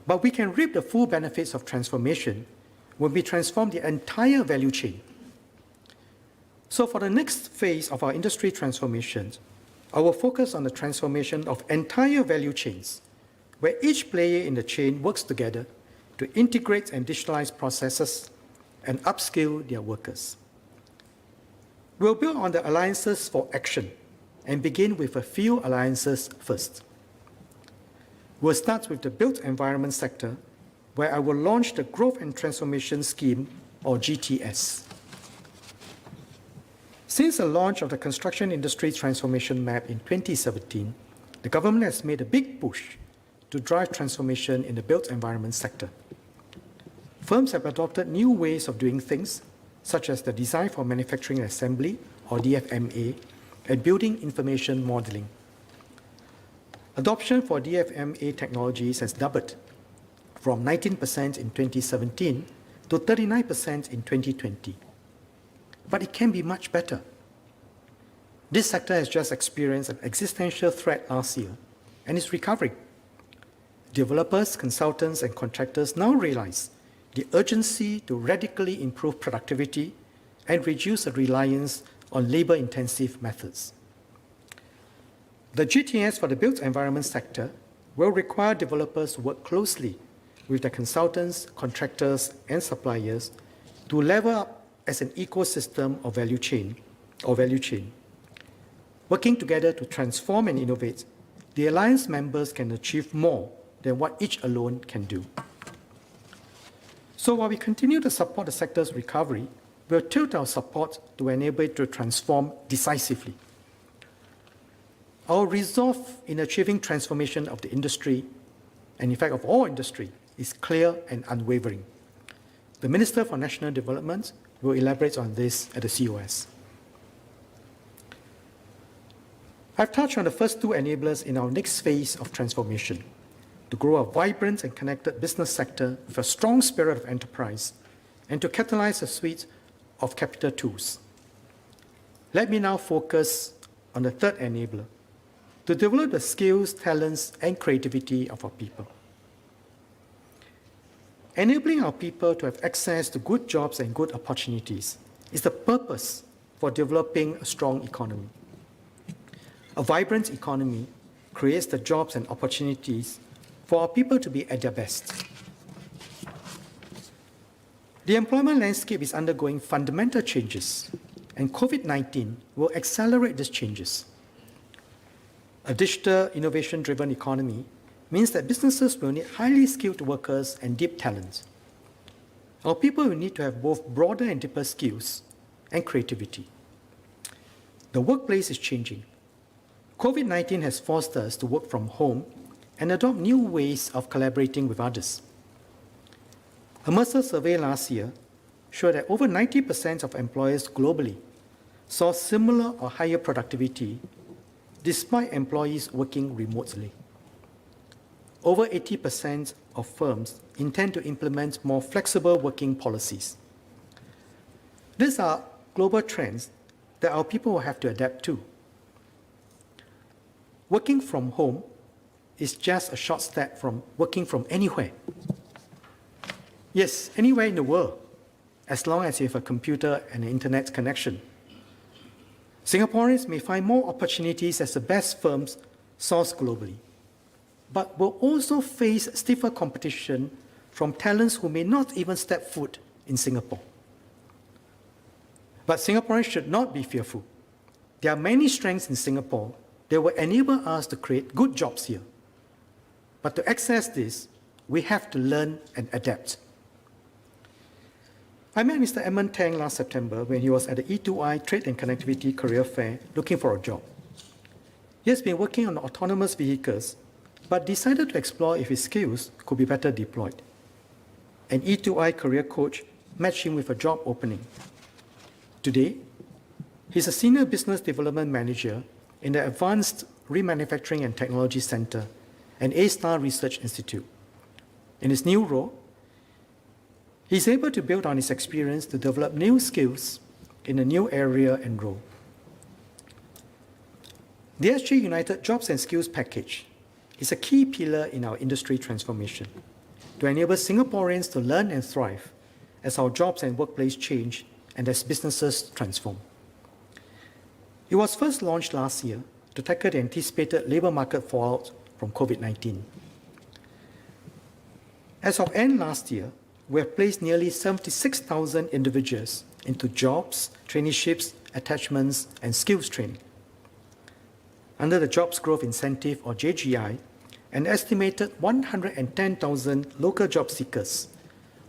S1: but we can reap the full benefits of transformation when we transform the entire value chain. So for the next phase of our industry transformations, I will focus on the transformation of entire value chains, where each player in the chain works together to integrate and digitalize processes and upskill their workers. We'll build on the alliances for action and begin with a few alliances first. We'll start with the built environment sector, where I will launch the Growth and Transformation Scheme, or GTS. Since the launch of the Construction Industry Transformation Map in 2017, the government has made a big push to drive transformation in the built environment sector. Firms have adopted new ways of doing things, such as the Design for Manufacturing and Assembly, or DFMA, and Building Information Modeling. Adoption for DFMA technologies has doubled from 19% in 2017 to 39% in 2020. But it can be much better. This sector has just experienced an existential threat last year and is recovering. Developers, consultants, and contractors now realize the urgency to radically improve productivity and reduce the reliance on labor-intensive methods. The GTS for the built environment sector will require developers to work closely with their consultants, contractors, and suppliers to level up as an ecosystem of value chain. Working together to transform and innovate, the alliance members can achieve more than what each alone can do. So while we continue to support the sector's recovery, we'll tilt our support to enable it to transform decisively. Our resolve in achieving transformation of the industry, and in fact of all industry, is clear and unwavering. The Minister for National Development will elaborate on this at the COS. I've touched on the first two enablers in our next phase of transformation: to grow a vibrant and connected business sector with a strong spirit of enterprise, and to catalyze a suite of capital tools. Let me now focus on the third enabler: to develop the skills, talents, and creativity of our people. Enabling our people to have access to good jobs and good opportunities is the purpose for developing a strong economy. A vibrant economy creates the jobs and opportunities for our people to be at their best. The employment landscape is undergoing fundamental changes, and COVID-19 will accelerate these changes. A digital, innovation-driven economy means that businesses will need highly skilled workers and deep talent. Our people will need to have both broader and deeper skills and creativity. The workplace is changing. COVID-19 has forced us to work from home and adopt new ways of collaborating with others. A Mercer survey last year showed that over 90% of employers globally saw similar or higher productivity despite employees working remotely. Over 80% of firms intend to implement more flexible working policies. These are global trends that our people will have to adapt to. Working from home is just a short step from working from anywhere. Yes, anywhere in the world, as long as you have a computer and an internet connection. Singaporeans may find more opportunities as the best firms source globally, but will also face stiffer competition from talents who may not even step foot in Singapore. But Singaporeans should not be fearful. There are many strengths in Singapore that will enable us to create good jobs here. But to access this, we have to learn and adapt. I met Mr. Edmund Tang last September when he was at the E2I Trade and Connectivity Career Fair looking for a job. He has been working on autonomous vehicles but decided to explore if his skills could be better deployed. An E2I career coach matched him with a job opening. Today, he's a senior business development manager in the Advanced Remanufacturing and Technology Center, an A-star research institute. In his new role, he's able to build on his experience to develop new skills in a new area and role. The SG United Jobs and Skills Package is a key pillar in our industry transformation to enable Singaporeans to learn and thrive as our jobs and workplace change and as businesses transform. It was first launched last year to tackle the anticipated labour market fallout from COVID-19. As of end last year, we have placed nearly 76,000 individuals into jobs, traineeships, attachments, and skills training. Under the Jobs Growth Incentive, or JGI, an estimated 110,000 local job seekers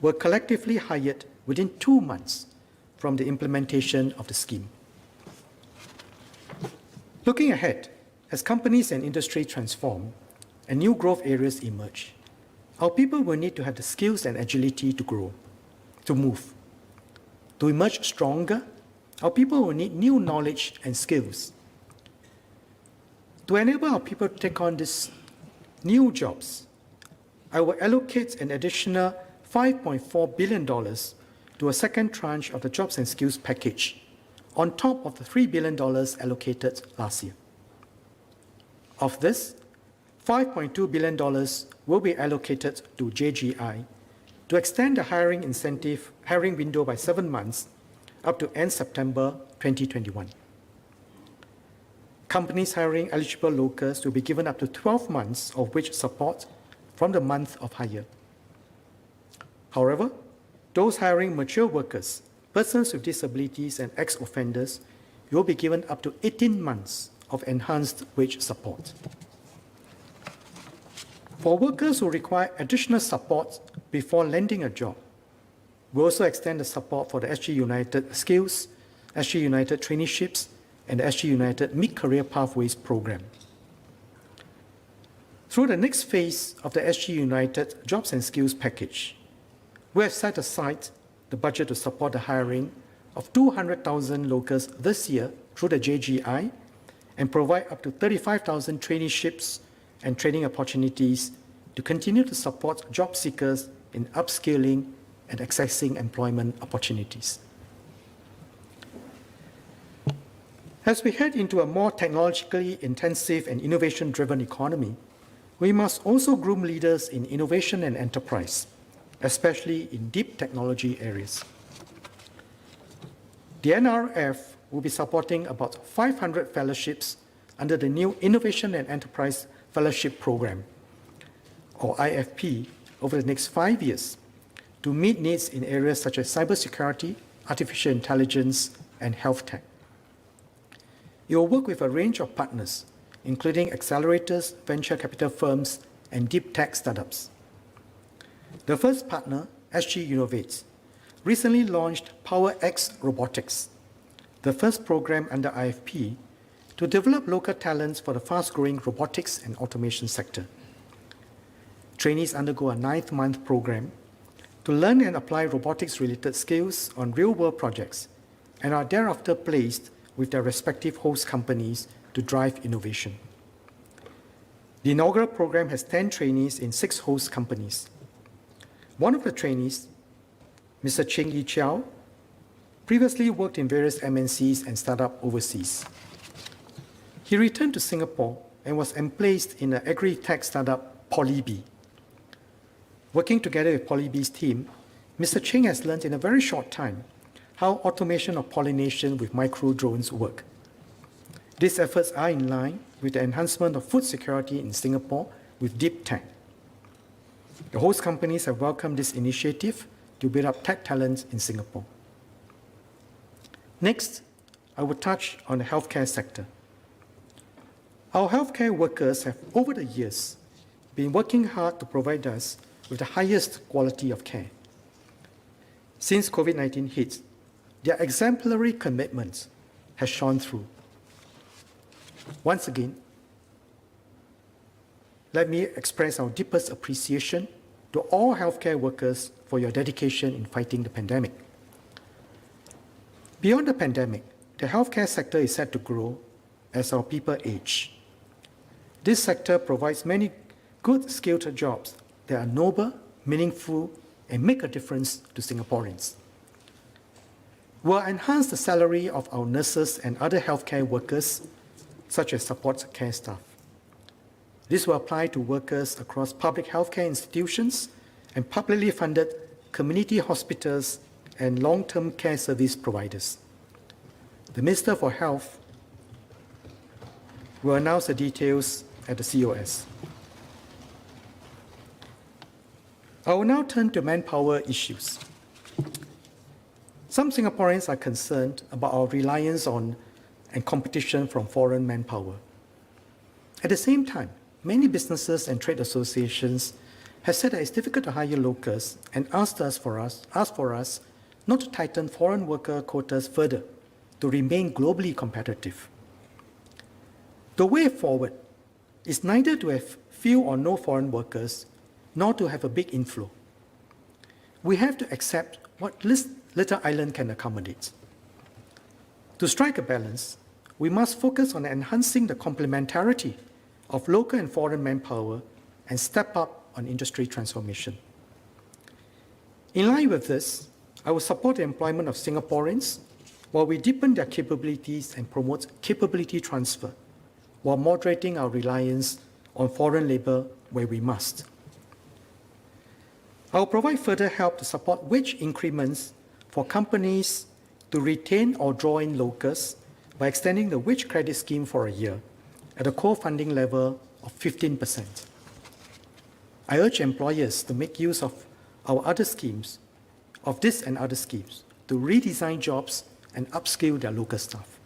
S1: were collectively hired within 2 months from the implementation of the scheme. Looking ahead, as companies and industry transform and new growth areas emerge, our people will need to have the skills and agility to grow, to move. To emerge stronger, our people will need new knowledge and skills. To enable our people to take on these new jobs, I will allocate an additional $5.4 billion to a second tranche of the Jobs and Skills Package, on top of the $3 billion allocated last year. Of this, $5.2 billion will be allocated to JGI to extend the hiring window by 7 months up to end September 2021. Companies hiring eligible locals will be given up to 12 months of wage support from the month of hire. However, those hiring mature workers, persons with disabilities, and ex-offenders will be given up to 18 months of enhanced wage support. For workers who require additional support before landing a job, we also extend the support for the SG United Skills, SG United Traineeships, and the SG United Mid-Career Pathways program. Through the next phase of the SG United Jobs and Skills Package, we have set aside the budget to support the hiring of 200,000 locals this year through the JGI and provide up to 35,000 traineeships and training opportunities to continue to support job seekers in upskilling and accessing employment opportunities. As we head into a more technologically intensive and innovation-driven economy, we must also groom leaders in innovation and enterprise, especially in deep technology areas. The NRF will be supporting about 500 fellowships under the new Innovation and Enterprise Fellowship Program, or IFP, over the next 5 years to meet needs in areas such as cybersecurity, artificial intelligence, and health tech. It will work with a range of partners, including accelerators, venture capital firms, and deep tech startups. The first partner, SG Innovates, recently launched PowerX Robotics, the first program under IFP to develop local talents for the fast-growing robotics and automation sector. Trainees undergo a 9-month program to learn and apply robotics-related skills on real-world projects and are thereafter placed with their respective host companies to drive innovation. The inaugural program has 10 trainees in 6 host companies. One of the trainees, Mr. Cheng Yi Chiao, previously worked in various MNCs and startups overseas. He returned to Singapore and was emplaced in the agri-tech startup Polybee. Working together with Polybee's team, Mr. Cheng has learned in a very short time how automation of pollination with micro-drones work. These efforts are in line with the enhancement of food security in Singapore with deep tech. The host companies have welcomed this initiative to build up tech talents in Singapore. Next, I will touch on the healthcare sector. Our healthcare workers have, over the years, been working hard to provide us with the highest quality of care. Since COVID-19 hit, their exemplary commitment has shone through. Once again, let me express our deepest appreciation to all healthcare workers for your dedication in fighting the pandemic. Beyond the pandemic, the healthcare sector is set to grow as our people age. This sector provides many good skilled jobs that are noble, meaningful, and make a difference to Singaporeans. We'll enhance the salary of our nurses and other healthcare workers, such as support care staff. This will apply to workers across public healthcare institutions and publicly funded community hospitals and long-term care service providers. The Minister for Health will announce the details at the COS. I will now turn to manpower issues. Some Singaporeans are concerned about our reliance on and competition from foreign manpower. At the same time, many businesses and trade associations have said that it's difficult to hire locals and asked for us not to tighten foreign worker quotas further to remain globally competitive. The way forward is neither to have few or no foreign workers, nor to have a big inflow. We have to accept what this little island can accommodate. To strike a balance, we must focus on enhancing the complementarity of local and foreign manpower and step up on industry transformation. In line with this, I will support the employment of Singaporeans while we deepen their capabilities and promote capability transfer, while moderating our reliance on foreign labor where we must. I will provide further help to support wage increments for companies to retain or draw in locals by extending the wage credit scheme for a year at a co-funding level of 15%. I urge employers to make use of this and other schemes, to redesign jobs and upskill their local staff.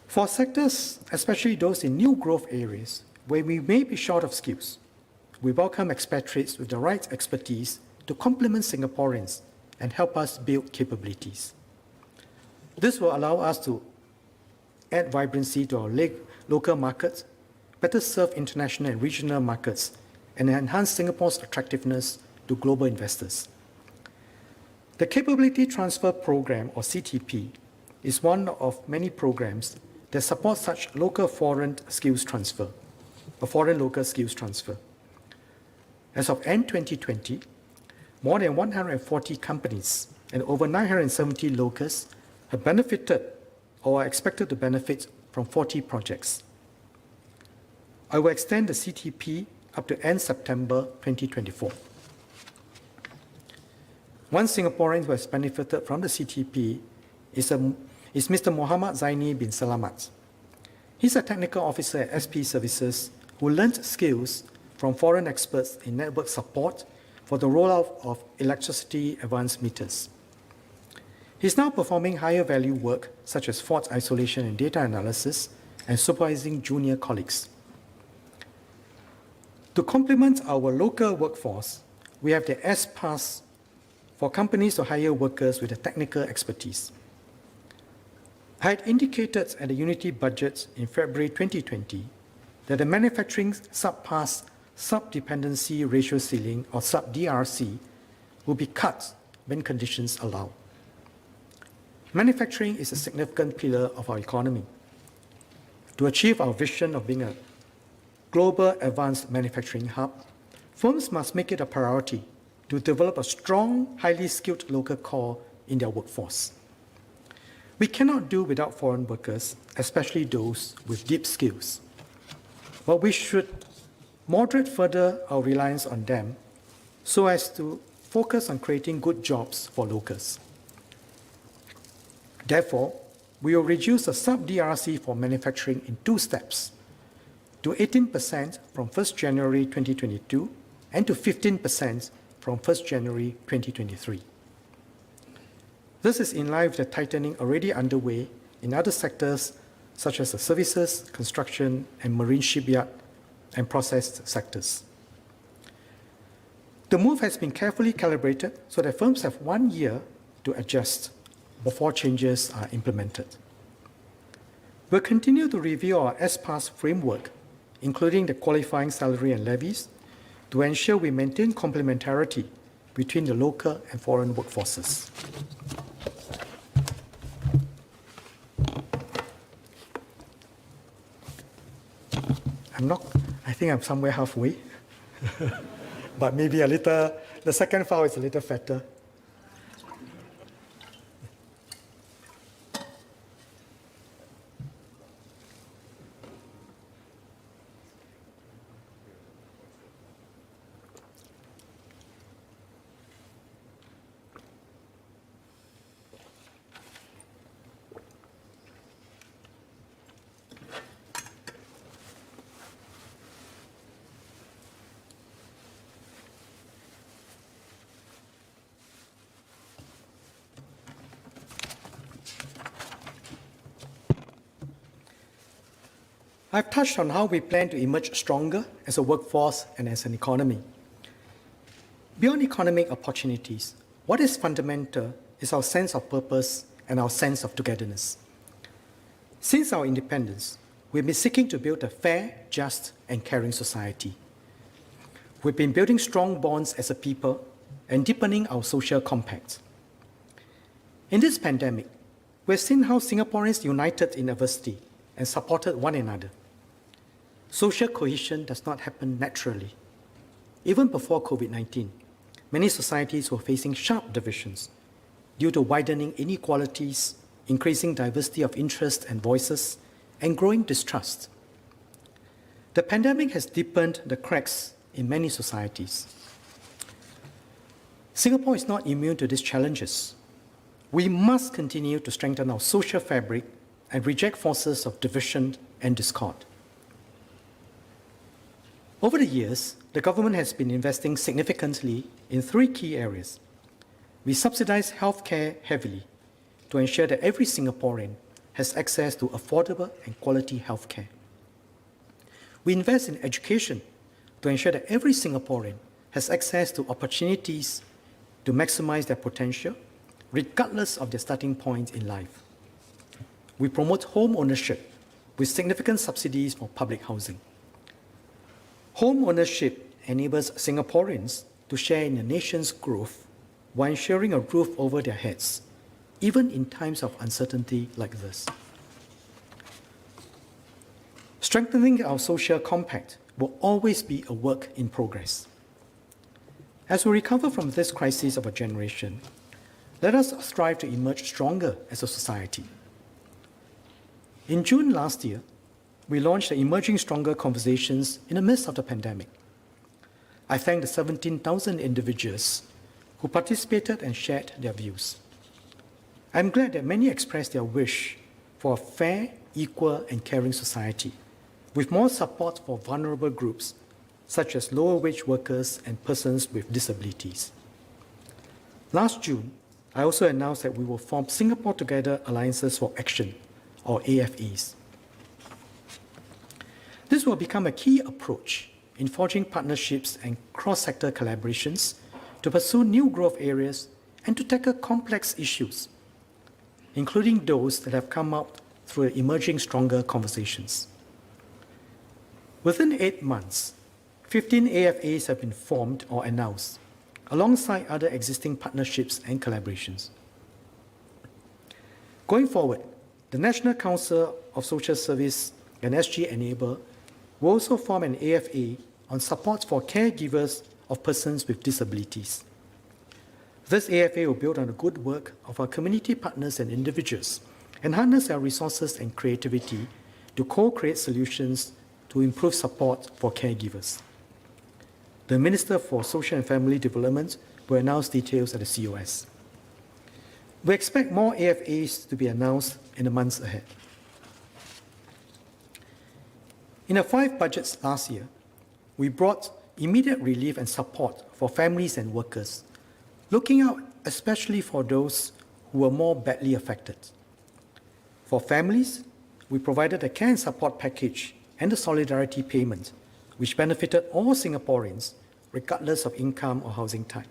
S1: For sectors, especially those in new growth areas where we may be short of skills, we welcome expatriates with the right expertise to complement Singaporeans and help us build capabilities. This will allow us to add vibrancy to our local markets, better serve international and regional markets, and enhance Singapore's attractiveness to global investors. The Capability Transfer Program, or CTP, is one of many programs that support such local foreign skills transfer, or foreign local skills transfer. As of end 2020, more than 140 companies and over 970 locals have benefited or are expected to benefit from 40 projects. I will extend the CTP up to end September 2024. One Singaporean who has benefited from the CTP is Mr. Muhammad Zaini bin Salamat. He's a technical officer at SP Services who learned skills from foreign experts in network support for the rollout of electricity advanced meters. He's now performing higher value work such as fault isolation and data analysis and supervising junior colleagues. To complement our local workforce, we have the S-Pass for companies to hire workers with the technical expertise. I had indicated at the Unity budget in February 2020 that the manufacturing sub-pass sub-dependency ratio ceiling, or sub-DRC, will be cut when conditions allow. Manufacturing is a significant pillar of our economy. To achieve our vision of being a global advanced manufacturing hub, firms must make it a priority to develop a strong, highly skilled local core in their workforce. We cannot do without foreign workers, especially those with deep skills. But we should moderate further our reliance on them so as to focus on creating good jobs for locals. Therefore, we will reduce the sub-DRC for manufacturing in 2 steps, to 18% from 1st January 2022 and to 15% from 1st January 2023. This is in line with the tightening already underway in other sectors such as the services, construction, and marine shipyard and processed sectors. The move has been carefully calibrated so that firms have 1 year to adjust before changes are implemented. We'll continue to review our S-Pass framework including the qualifying salary and levies, to ensure we maintain complementarity between the local and foreign workforces. I think I'm somewhere halfway, but maybe the second file is a little fatter. I've touched on how we plan to emerge stronger as a workforce and as an economy. Beyond economic opportunities, what is fundamental is our sense of purpose and our sense of togetherness. Since our independence, we've been seeking to build a fair, just, and caring society. We've been building strong bonds as a people and deepening our social compact. In this pandemic, we've seen how Singaporeans united in adversity and supported one another. Social cohesion does not happen naturally. Even before COVID-19, many societies were facing sharp divisions due to widening inequalities, increasing diversity of interests and voices, and growing distrust. The pandemic has deepened the cracks in many societies. Singapore is not immune to these challenges. We must continue to strengthen our social fabric and reject forces of division and discord. Over the years, the government has been investing significantly in three key areas. We subsidize healthcare heavily to ensure that every Singaporean has access to affordable and quality healthcare. We invest in education to ensure that every Singaporean has access to opportunities to maximize their potential, regardless of their starting point in life. We promote home ownership with significant subsidies for public housing. Home ownership enables Singaporeans to share in the nation's growth while ensuring a roof over their heads, even in times of uncertainty like this. Strengthening our social compact will always be a work in progress. As we recover from this crisis of a generation, let us strive to emerge stronger as a society. In June last year, we launched the Emerging Stronger Conversations in the midst of the pandemic. I thank the 17,000 individuals who participated and shared their views. I'm glad that many expressed their wish for a fair, equal, and caring society, with more support for vulnerable groups, such as lower-wage workers and persons with disabilities. Last June, I also announced that we will form Singapore Together Alliances for Action, or AFAs. This will become a key approach in forging partnerships and cross-sector collaborations to pursue new growth areas and to tackle complex issues, including those that have come out through Emerging Stronger Conversations. Within 8 months, 15 AFAs have been formed or announced, alongside other existing partnerships and collaborations. Going forward, the National Council of Social Service and SG Enable will also form an AFA on support for caregivers of persons with disabilities. This AFA will build on the good work of our community partners and individuals and harness our resources and creativity to co-create solutions to improve support for caregivers. The Minister for Social and Family Development will announce details at the COS. We expect more AFAs to be announced in the months ahead. In the 5 budgets last year, we brought immediate relief and support for families and workers, looking out especially for those who were more badly affected. For families, we provided a care and support package and a solidarity payment, which benefited all Singaporeans, regardless of income or housing type,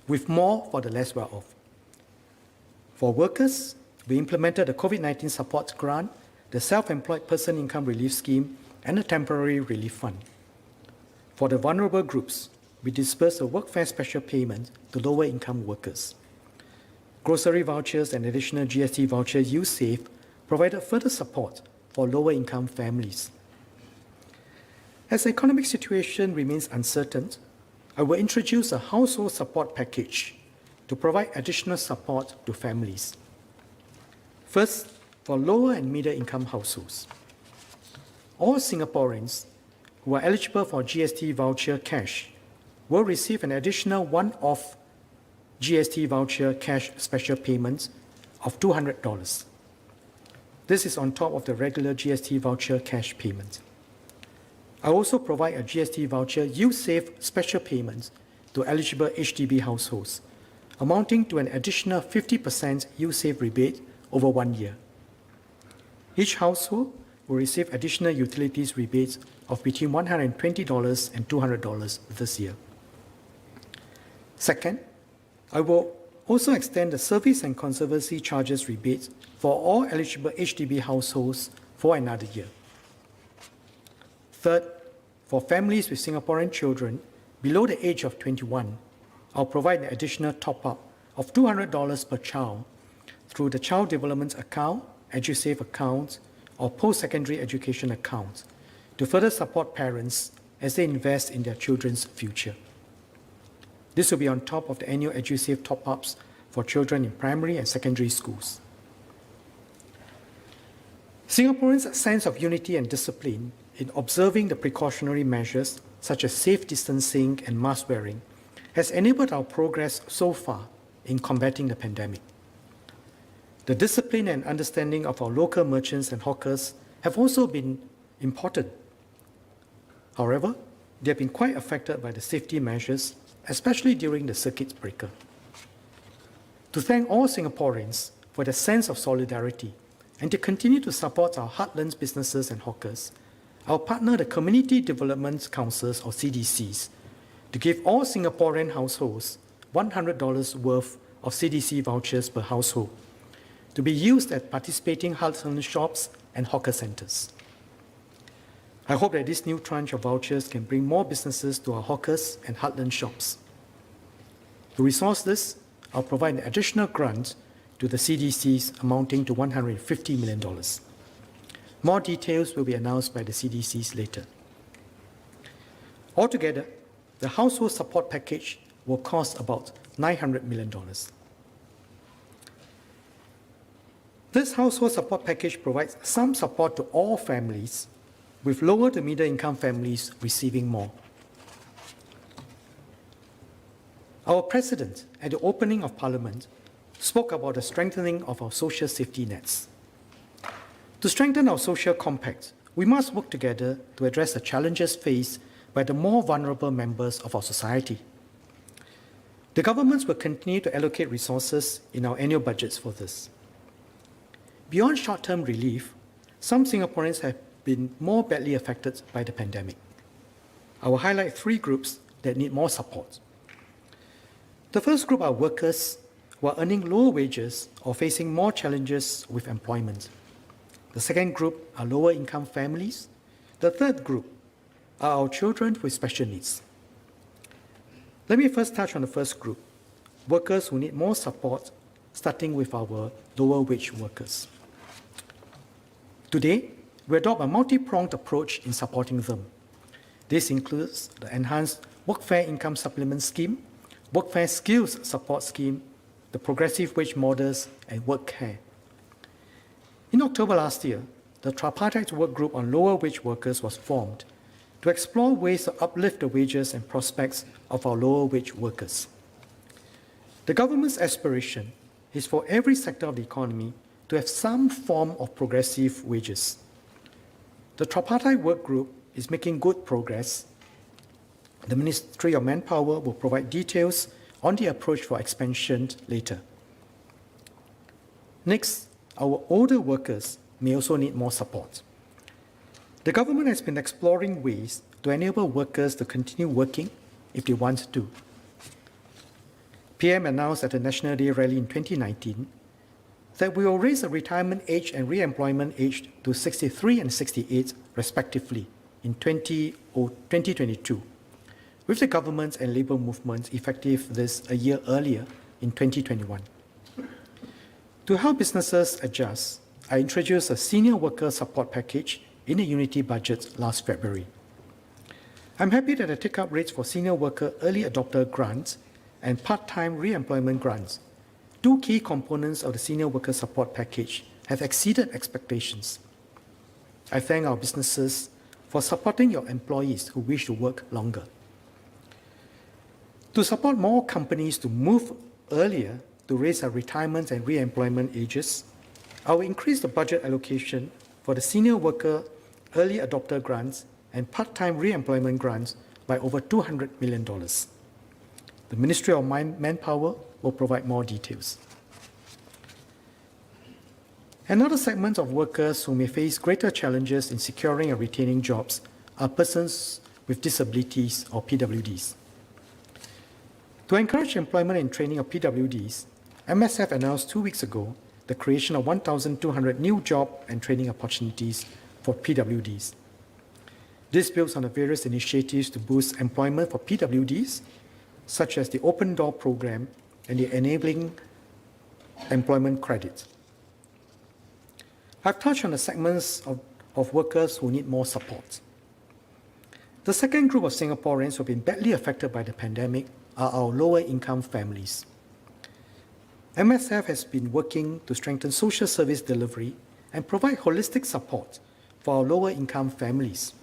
S1: with more for the less well-off. For workers, we implemented the COVID-19 support grant, the Self-Employed Person Income Relief Scheme, and a temporary relief fund. For the vulnerable groups, we dispersed a workfare special payment to lower-income workers. Grocery vouchers and additional GST voucher USAVE provided further support for lower-income families. As the economic situation remains uncertain, I will introduce a household support package to provide additional support to families. First, for lower and middle-income households. All Singaporeans who are eligible for GST voucher cash will receive an additional one-off GST voucher cash special payment of $200. This is on top of the regular GST voucher cash payment. I also provide a GST voucher USAVE special payment to eligible HDB households, amounting to an additional 50% USAVE rebate over 1 year. Each household will receive additional utilities rebates of between $120 and $200 this year. Second, I will also extend the service and conservancy charges rebates for all eligible HDB households for another year. Third, for families with Singaporean children below the age of 21, I'll provide an additional top-up of $200 per child through the Child Development Account, EduSave account, or post-secondary education accounts to further support parents as they invest in their children's future. This will be on top of the annual EduSave top-ups for children in primary and secondary schools. Singaporeans' sense of unity and discipline in observing the precautionary measures such as safe distancing and mask wearing has enabled our progress so far in combating the pandemic. The discipline and understanding of our local merchants and hawkers have also been important. However, they have been quite affected by the safety measures, especially during the circuit breaker. To thank all Singaporeans for their sense of solidarity and to continue to support our heartlands businesses and hawkers, I'll partner the Community Development Councils, or CDCs, to give all Singaporean households $100 worth of CDC vouchers per household to be used at participating heartland shops and hawker centres. I hope that this new tranche of vouchers can bring more businesses to our hawkers and heartland shops. To resource this, I'll provide an additional grant to the CDCs amounting to $150 million. More details will be announced by the CDCs later. Altogether, the household support package will cost about $900 million. This household support package provides some support to all families, with lower to middle income families receiving more. Our President, at the opening of Parliament, spoke about the strengthening of our social safety nets. To strengthen our social compact, we must work together to address the challenges faced by the more vulnerable members of our society. The governments will continue to allocate resources in our annual budgets for this. Beyond short-term relief, some Singaporeans have been more badly affected by the pandemic. I will highlight 3 groups that need more support. The first group are workers who are earning lower wages or facing more challenges with employment. The second group are lower-income families. The third group are our children with special needs. Let me first touch on the first group, workers who need more support, starting with our lower-wage workers. Today, we adopt a multi-pronged approach in supporting them. This includes the enhanced Workfare Income Supplement Scheme, Workfare Skills Support Scheme, the Progressive Wage Models, and WorkCare. In October last year, the tripartite work group on lower wage workers was formed to explore ways to uplift the wages and prospects of our lower wage workers. The government's aspiration is for every sector of the economy to have some form of progressive wages. The tripartite work group is making good progress. The Ministry of Manpower will provide details on the approach for expansion later. Next, our older workers may also need more support. The government has been exploring ways to enable workers to continue working if they want to. PM announced at the National Day Rally in 2019 that we will raise the retirement age and re-employment age to 63 and 68, respectively, in 2022, with the government and labour movements effective this a year earlier in 2021. To help businesses adjust, I introduced a senior worker support package in the Unity budget last February. I'm happy that the take-up rates for senior worker early adopter grants and part-time re-employment grants, two key components of the senior worker support package, have exceeded expectations. I thank our businesses for supporting your employees who wish to work longer. To support more companies to move earlier to raise their retirement and re-employment ages, I will increase the budget allocation for the senior worker early adopter grants and part-time re-employment grants by over $200 million. The Ministry of Manpower will provide more details. Another segment of workers who may face greater challenges in securing and retaining jobs are persons with disabilities or PWDs. To encourage employment and training of PWDs, MSF announced 2 weeks ago the creation of 1,200 new job and training opportunities for PWDs. This builds on the various initiatives to boost employment for PWDs, such as the Open Door program and the Enabling Employment Credit. I've touched on the segments of workers who need more support. The second group of Singaporeans who have been badly affected by the pandemic are our lower-income families. MSF has been working to strengthen social service delivery and provide holistic support for our lower-income families.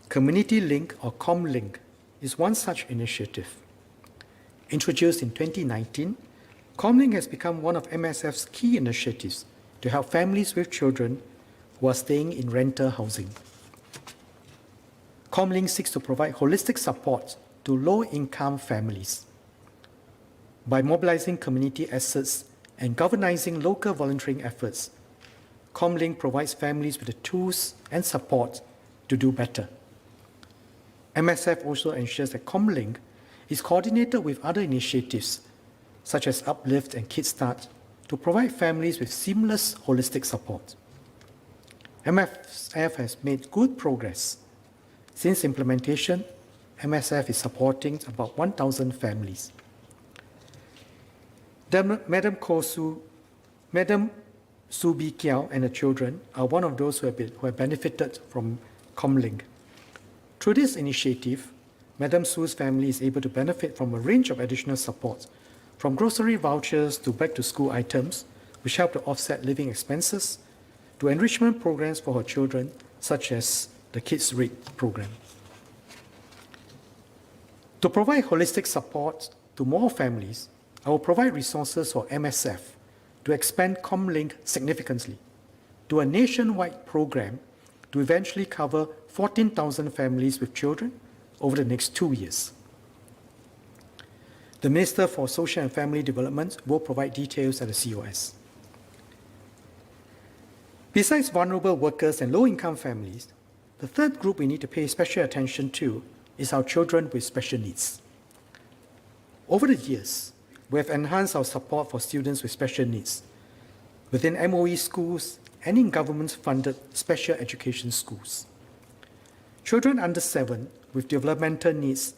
S1: Community Link, or ComLink, is one such initiative. Introduced in 2019, ComLink has become one of MSF's key initiatives to help families with children who are staying in rental housing. ComLink seeks to provide holistic support to low-income families. By mobilizing community assets and galvanizing local volunteering efforts, ComLink provides families with the tools and support to do better. MSF also ensures that ComLink is coordinated with other initiatives such as Uplift and Kickstart to provide families with seamless holistic support. MSF has made good progress. Since implementation, MSF is supporting about 1,000 families. Madam Subi Kiao and her children are one of those who have benefited from ComLink. Through this initiative, Madam Su's family is able to benefit from a range of additional support, from grocery vouchers to back-to-school items, which help to offset living expenses, to enrichment programs for her children, such as the Kids Read program. To provide holistic support to more families, I will provide resources for MSF to expand ComLink significantly to a nationwide program to eventually cover 14,000 families with children over the next 2 years. The Minister for Social and Family Development will provide details at the COS. Besides vulnerable workers and low-income families, the third group we need to pay special attention to is our children with special needs. Over the years, we have enhanced our support for students with special needs within MOE schools and in government-funded special education schools. Children under 7 with developmental needs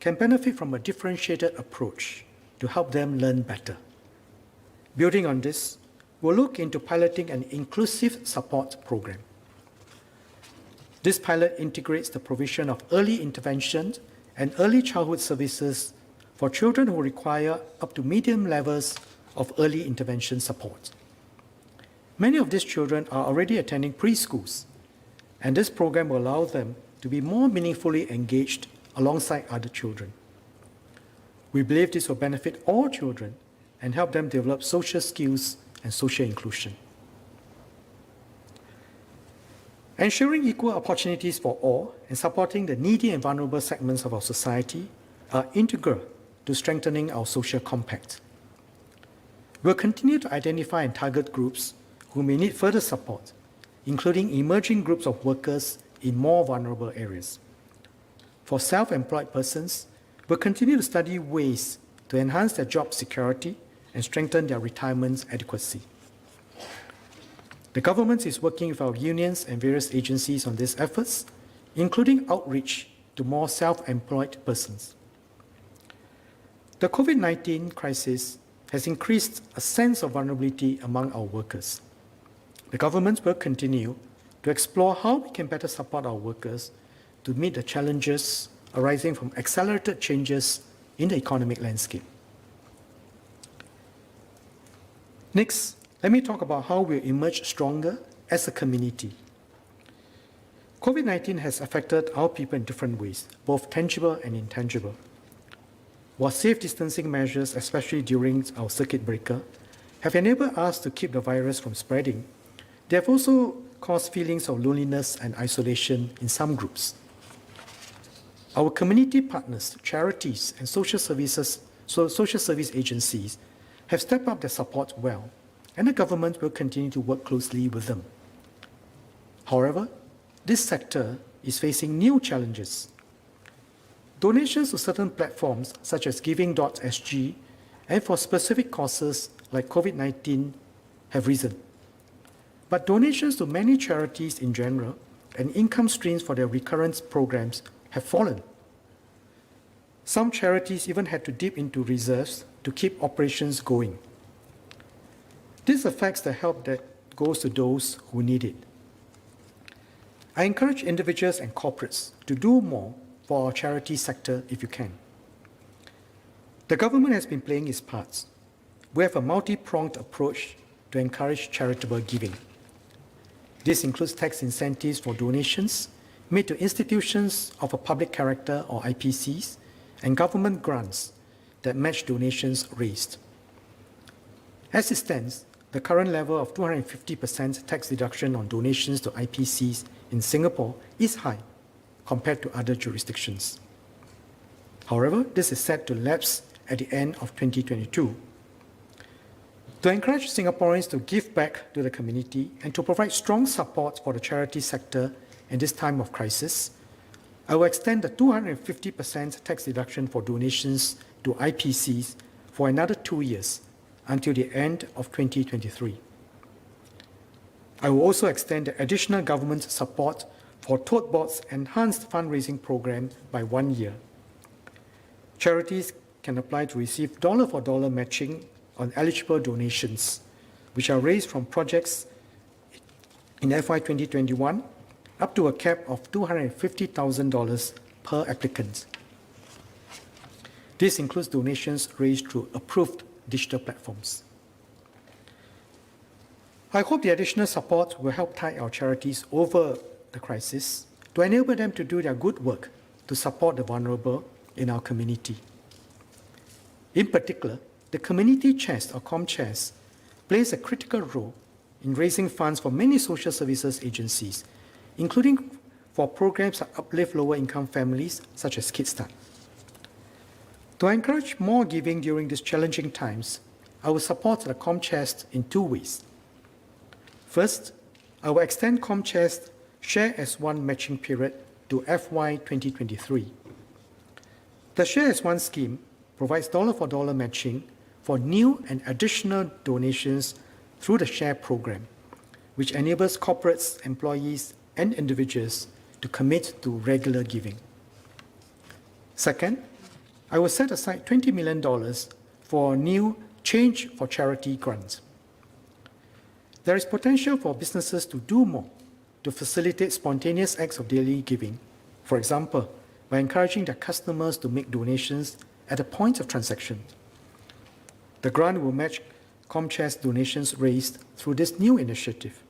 S1: can benefit from a differentiated approach to help them learn better. Building on this, we'll look into piloting an inclusive support program. This pilot integrates the provision of early intervention and early childhood services for children who require up to medium levels of early intervention support. Many of these children are already attending preschools, and this program will allow them to be more meaningfully engaged alongside other children. We believe this will benefit all children and help them develop social skills and social inclusion. Ensuring equal opportunities for all and supporting the needy and vulnerable segments of our society are integral to strengthening our social compact. We'll continue to identify and target groups who may need further support, including emerging groups of workers in more vulnerable areas. For self-employed persons, we'll continue to study ways to enhance their job security and strengthen their retirement adequacy. The government is working with our unions and various agencies on these efforts, including outreach to more self-employed persons. The COVID-19 crisis has increased a sense of vulnerability among our workers. The government will continue to explore how we can better support our workers to meet the challenges arising from accelerated changes in the economic landscape. Next, let me talk about how we'll emerge stronger as a community. COVID-19 has affected our people in different ways, both tangible and intangible. While safe distancing measures, especially during our circuit breaker, have enabled us to keep the virus from spreading, they have also caused feelings of loneliness and isolation in some groups. Our community partners, charities, and social service agencies have stepped up their support well, and the government will continue to work closely with them. However, this sector is facing new challenges. Donations to certain platforms such as giving.sg and for specific causes like COVID-19 have risen. But donations to many charities in general and income streams for their recurrence programs have fallen. Some charities even had to dip into reserves to keep operations going. This affects the help that goes to those who need it. I encourage individuals and corporates to do more for our charity sector if you can. The government has been playing its parts. We have a multi-pronged approach to encourage charitable giving. This includes tax incentives for donations made to institutions of a public character or IPCs and government grants that match donations raised. As it stands, the current level of 250% tax deduction on donations to IPCs in Singapore is high compared to other jurisdictions. However, this is set to lapse at the end of 2022. To encourage Singaporeans to give back to the community and to provide strong support for the charity sector in this time of crisis, I will extend the 250% tax deduction for donations to IPCs for another 2 years until the end of 2023. I will also extend the additional government support for Tote Board's enhanced fundraising program by 1 year. Charities can apply to receive dollar-for-dollar matching on eligible donations, which are raised from projects in FY 2021 up to a cap of $250,000 per applicant. This includes donations raised through approved digital platforms. I hope the additional support will help tide our charities over the crisis to enable them to do their good work to support the vulnerable in our community. In particular, the community chest or ComChest plays a critical role in raising funds for many social services agencies, including for programs that uplift lower-income families such as Kickstart. To encourage more giving during these challenging times, I will support the ComChest in 2 ways. First, I will extend ComChest Share as One matching period to FY 2023. The Share as One scheme provides dollar-for-dollar matching for new and additional donations through the Share program, which enables corporates, employees, and individuals to commit to regular giving. Second, I will set aside $20 million for a new Change for Charity grant. There is potential for businesses to do more to facilitate spontaneous acts of daily giving, for example, by encouraging their customers to make donations at the point of transaction. The grant will match ComChest donations raised through this new initiative.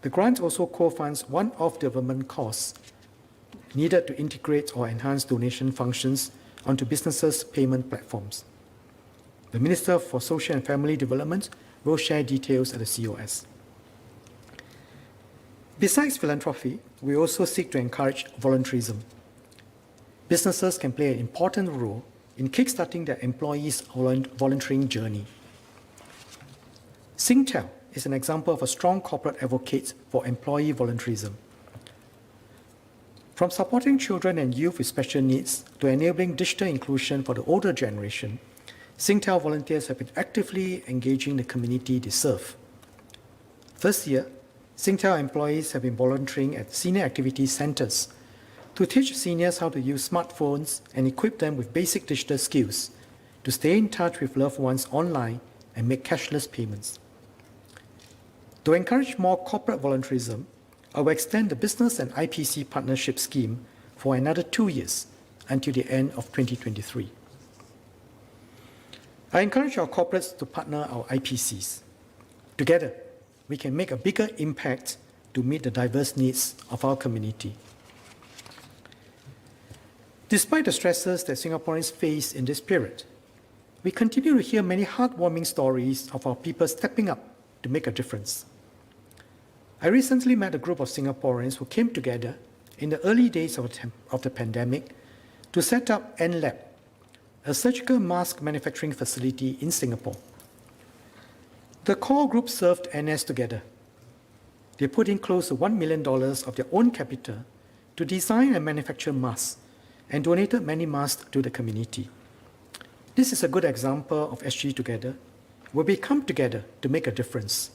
S1: The grant also co-funds one-off development costs needed to integrate or enhance donation functions onto businesses' payment platforms. The Minister for Social and Family Development will share details at the COS. Besides philanthropy, we also seek to encourage volunteerism. Businesses can play an important role in kickstarting their employees' volunteering journey. Singtel is an example of a strong corporate advocate for employee volunteerism. From supporting children and youth with special needs to enabling digital inclusion for the older generation, Singtel volunteers have been actively engaging the community they serve. First year, Singtel employees have been volunteering at senior activity centers to teach seniors how to use smartphones and equip them with basic digital skills to stay in touch with loved ones online and make cashless payments. To encourage more corporate volunteerism, I will extend the business and IPC partnership scheme for another 2 years until the end of 2023. I encourage our corporates to partner our IPCs. Together, we can make a bigger impact to meet the diverse needs of our community. Despite the stresses that Singaporeans face in this period, we continue to hear many heartwarming stories of our people stepping up to make a difference. I recently met a group of Singaporeans who came together in the early days of the pandemic to set up NLab, a surgical mask manufacturing facility in Singapore. The core group served NS together. They put in close to $1 million of their own capital to design and manufacture masks and donated many masks to the community. This is a good example of SG Together, where we come together to make a difference.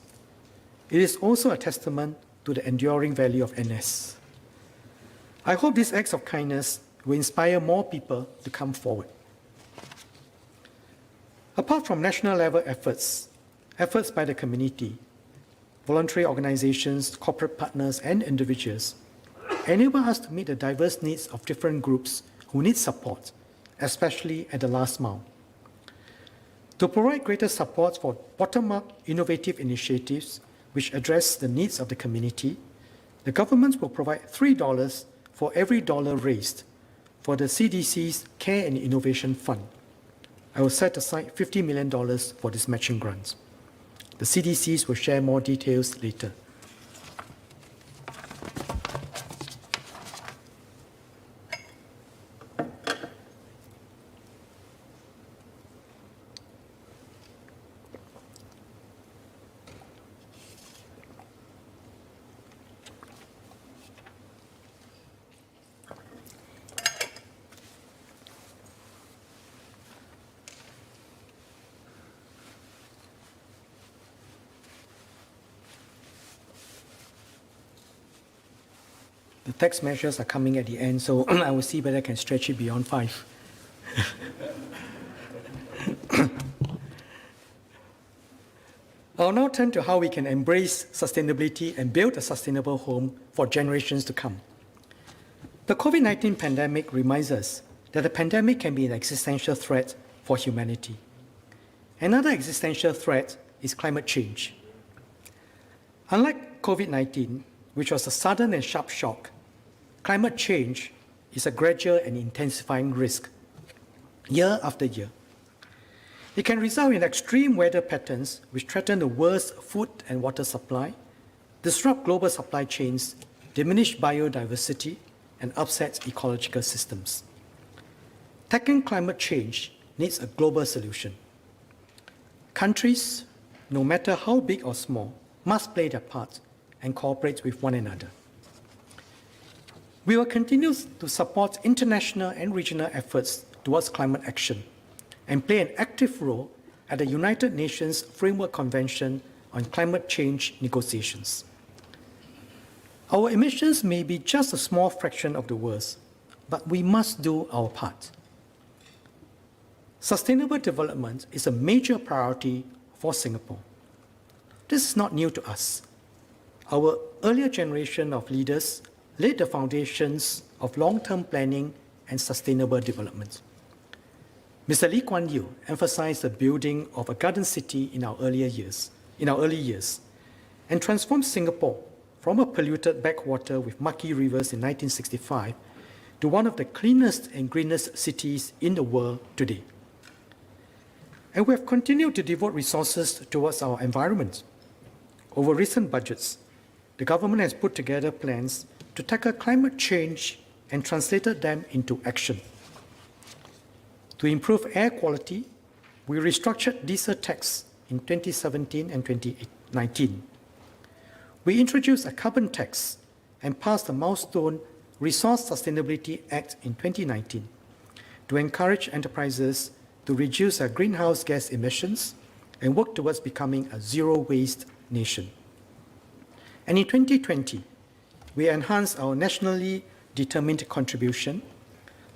S1: It is also a testament to the enduring value of NS. I hope these acts of kindness will inspire more people to come forward. Apart from national level efforts by the community, voluntary organizations, corporate partners, and individuals enable us to meet the diverse needs of different groups who need support, especially at the last mile. To provide greater support for bottom-up innovative initiatives which address the needs of the community, the government will provide $3 for every dollar raised for the CDC's Care and Innovation Fund. I will set aside $50 million for this matching grant. The CDCs will share more details later. The tax measures are coming at the end, so I will see whether I can stretch it beyond 5. I'll now turn to how we can embrace sustainability and build a sustainable home for generations to come. The COVID-19 pandemic reminds us that the pandemic can be an existential threat for humanity. Another existential threat is climate change. Unlike COVID-19, which was a sudden and sharp shock, climate change is a gradual and intensifying risk, year after year. It can result in extreme weather patterns which threaten the world's food and water supply, disrupt global supply chains, diminish biodiversity, and upset ecological systems. Tackling climate change needs a global solution. Countries, no matter how big or small, must play their part and cooperate with one another. We will continue to support international and regional efforts towards climate action and play an active role at the United Nations Framework Convention on Climate Change negotiations. Our emissions may be just a small fraction of the world's, but we must do our part. Sustainable development is a major priority for Singapore. This is not new to us. Our earlier generation of leaders laid the foundations of long-term planning and sustainable development. Mr. Lee Kuan Yew emphasized the building of a garden city in our early years, and transformed Singapore from a polluted backwater with mucky rivers in 1965 to one of the cleanest and greenest cities in the world today. And we have continued to devote resources towards our environment. Over recent budgets, the government has put together plans to tackle climate change and translated them into action. To improve air quality, we restructured diesel tax in 2017 and 2019. We introduced a carbon tax and passed the milestone Resource Sustainability Act in 2019 to encourage enterprises to reduce our greenhouse gas emissions and work towards becoming a zero-waste nation. And in 2020, we enhanced our nationally determined contribution,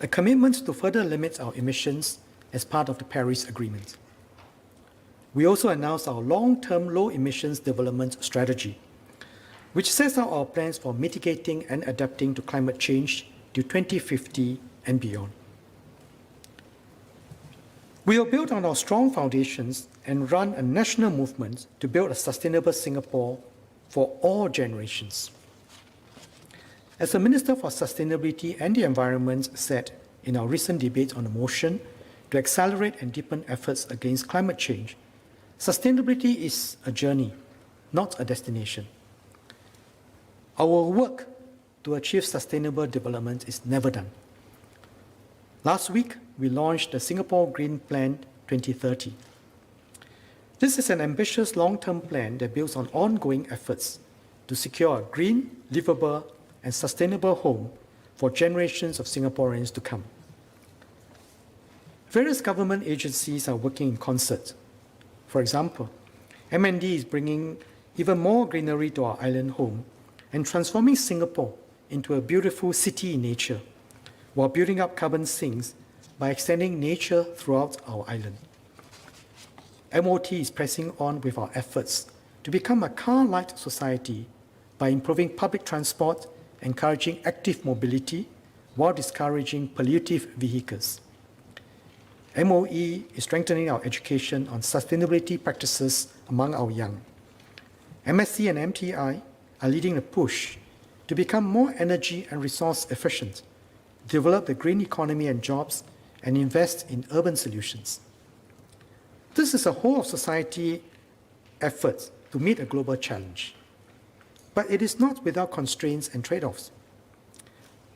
S1: a commitment to further limit our emissions as part of the Paris Agreement. We also announced our long-term low-emissions development strategy, which sets out our plans for mitigating and adapting to climate change to 2050 and beyond. We will build on our strong foundations and run a national movement to build a sustainable Singapore for all generations. As the Minister for Sustainability and the Environment said in our recent debate on a motion to accelerate and deepen efforts against climate change, sustainability is a journey, not a destination. Our work to achieve sustainable development is never done. Last week, we launched the Singapore Green Plan 2030. This is an ambitious long-term plan that builds on ongoing efforts to secure a green, livable, and sustainable home for generations of Singaporeans to come. Various government agencies are working in concert. For example, MND is bringing even more greenery to our island home and transforming Singapore into a beautiful city in nature, while building up carbon sinks by extending nature throughout our island. MOT is pressing on with our efforts to become a car-light society by improving public transport, encouraging active mobility, while discouraging pollutive vehicles. MOE is strengthening our education on sustainability practices among our young. MSc and MTI are leading the push to become more energy and resource efficient, develop the green economy and jobs, and invest in urban solutions. This is a whole of society effort to meet a global challenge. But it is not without constraints and trade-offs.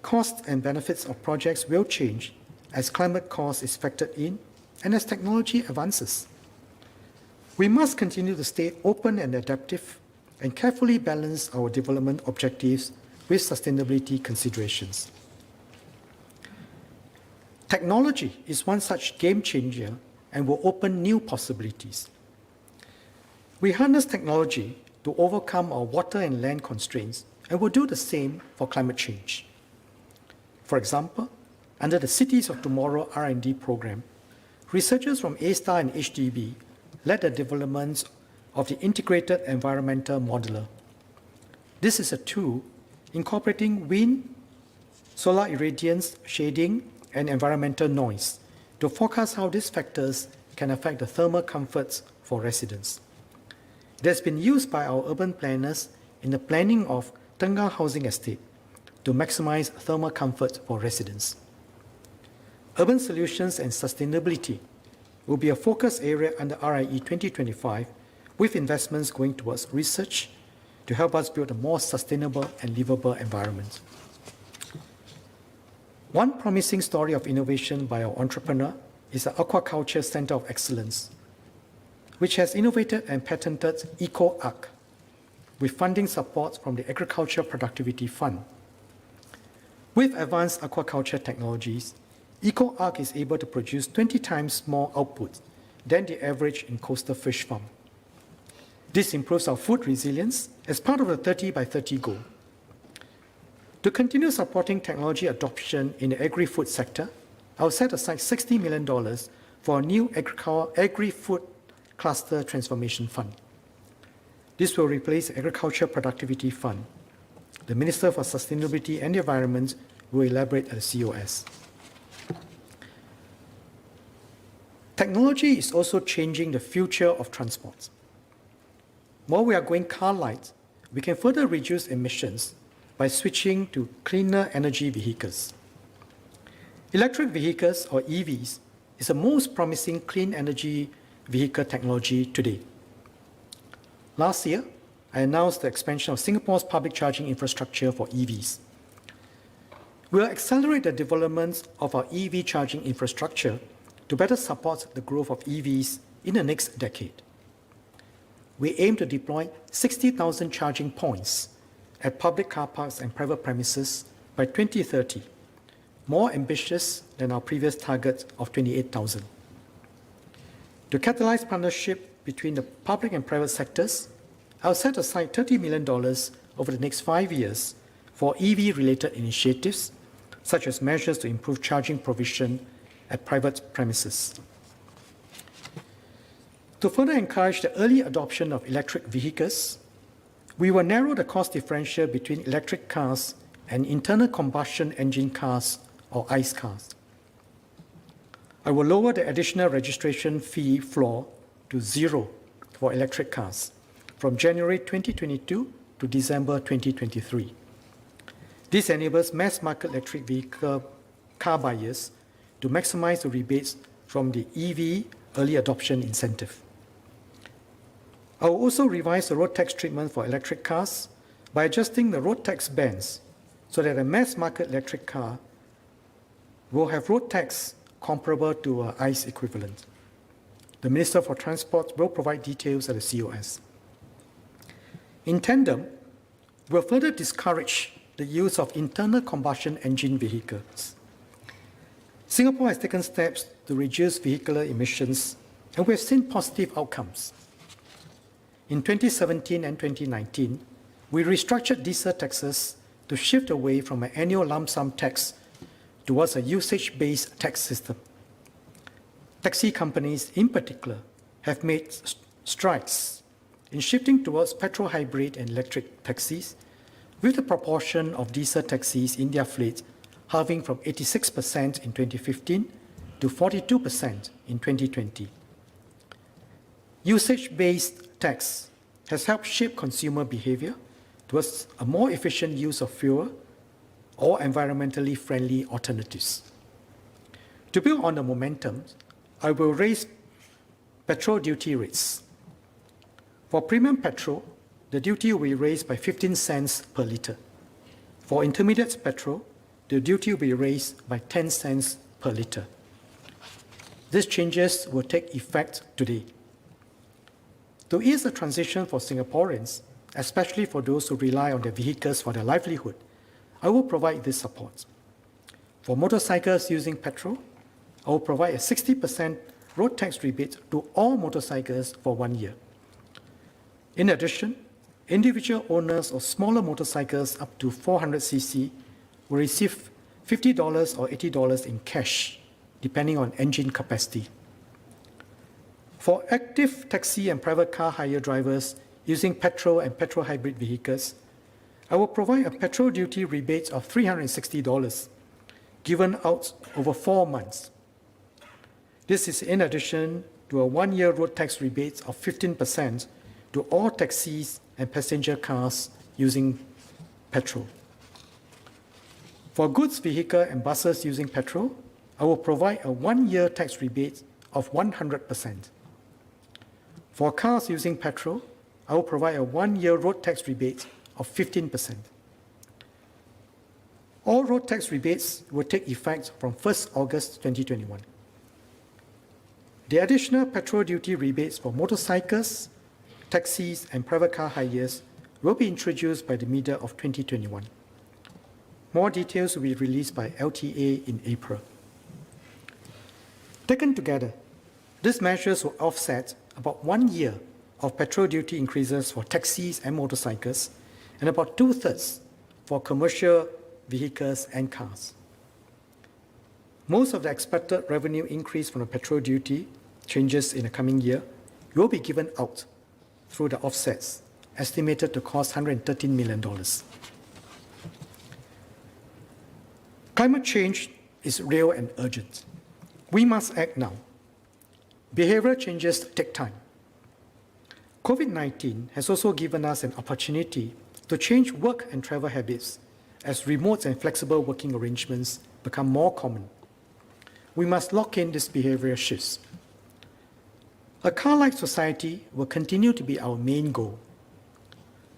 S1: Costs and benefits of projects will change as climate cost is factored in and as technology advances. We must continue to stay open and adaptive and carefully balance our development objectives with sustainability considerations. Technology is one such game changer and will open new possibilities. We harness technology to overcome our water and land constraints and will do the same for climate change. For example, under the Cities of Tomorrow R&D program, researchers from A*STAR and HDB led the development of the Integrated Environmental Modeler. This is a tool incorporating wind, solar irradiance, shading, and environmental noise to forecast how these factors can affect the thermal comforts for residents. It has been used by our urban planners in the planning of Tengah housing estate to maximize thermal comfort for residents. Urban solutions and sustainability will be a focus area under RIE 2025, with investments going towards research to help us build a more sustainable and livable environment. One promising story of innovation by our entrepreneur is the Aquaculture Centre of Excellence, which has innovated and patented EcoArc with funding support from the Agriculture Productivity Fund. With advanced aquaculture technologies, EcoArc is able to produce 20 times more output than the average in coastal fish farm. This improves our food resilience as part of the 30 by 30 goal. To continue supporting technology adoption in the agri-food sector, I will set aside $60 million for a new agri-food cluster transformation fund. This will replace the Agriculture Productivity Fund. The Minister for Sustainability and the Environment will elaborate at the COS. Technology is also changing the future of transport. While we are going car light, we can further reduce emissions by switching to cleaner energy vehicles. Electric vehicles, or EVs, is the most promising clean energy vehicle technology today. Last year, I announced the expansion of Singapore's public charging infrastructure for EVs. We will accelerate the development of our EV charging infrastructure to better support the growth of EVs in the next decade. We aim to deploy 60,000 charging points at public car parks and private premises by 2030, more ambitious than our previous target of 28,000. To catalyze partnership between the public and private sectors, I'll set aside $30 million over the next 5 years for EV-related initiatives, such as measures to improve charging provision at private premises. To further encourage the early adoption of electric vehicles, we will narrow the cost differential between electric cars and internal combustion engine cars or ICE cars. I will lower the additional registration fee floor to $0 for electric cars from January 2022 to December 2023. This enables mass-market electric vehicle car buyers to maximize the rebates from the EV early adoption incentive. I will also revise the road tax treatment for electric cars by adjusting the road tax bands so that a mass-market electric car will have road tax comparable to an ICE equivalent. The Minister for Transport will provide details at the COS. In tandem, we'll further discourage the use of internal combustion engine vehicles. Singapore has taken steps to reduce vehicular emissions, and we have seen positive outcomes. In 2017 and 2019, we restructured diesel taxes to shift away from an annual lump sum tax towards a usage-based tax system. Taxi companies, in particular, have made strides in shifting towards petrol hybrid and electric taxis, with the proportion of diesel taxis in their fleet halving from 86% in 2015 to 42% in 2020. Usage-based tax has helped shape consumer behavior towards a more efficient use of fuel or environmentally friendly alternatives. To build on the momentum, I will raise petrol duty rates. For premium petrol, the duty will be raised by 15 cents per litre. For intermediate petrol, the duty will be raised by 10 cents per litre. These changes will take effect today. To ease the transition for Singaporeans, especially for those who rely on their vehicles for their livelihood, I will provide this support. For motorcycles using petrol, I will provide a 60% road tax rebate to all motorcycles for 1 year. In addition, individual owners of smaller motorcycles up to 400cc will receive $50 or $80 in cash, depending on engine capacity. For active taxi and private car hire drivers using petrol and petrol hybrid vehicles, I will provide a petrol duty rebate of $360, given out over 4 months. This is in addition to a 1-year road tax rebate of 15% to all taxis and passenger cars using petrol. For goods vehicle and buses using petrol, I will provide a 1-year tax rebate of 100%. For cars using petrol, I will provide a 1-year road tax rebate of 15%. All road tax rebates will take effect from 1st August 2021. The additional petrol duty rebates for motorcycles, taxis, and private car hires will be introduced by the middle of 2021. More details will be released by LTA in April. Taken together, these measures will offset about 1 year of petrol duty increases for taxis and motorcycles, and about 2/3 for commercial vehicles and cars. Most of the expected revenue increase from the petrol duty changes in the coming year will be given out through the offsets, estimated to cost $113 million. Climate change is real and urgent. We must act now. Behavioral changes take time. COVID-19 has also given us an opportunity to change work and travel habits as remote and flexible working arrangements become more common. We must lock in these behavioral shifts. A car-like society will continue to be our main goal.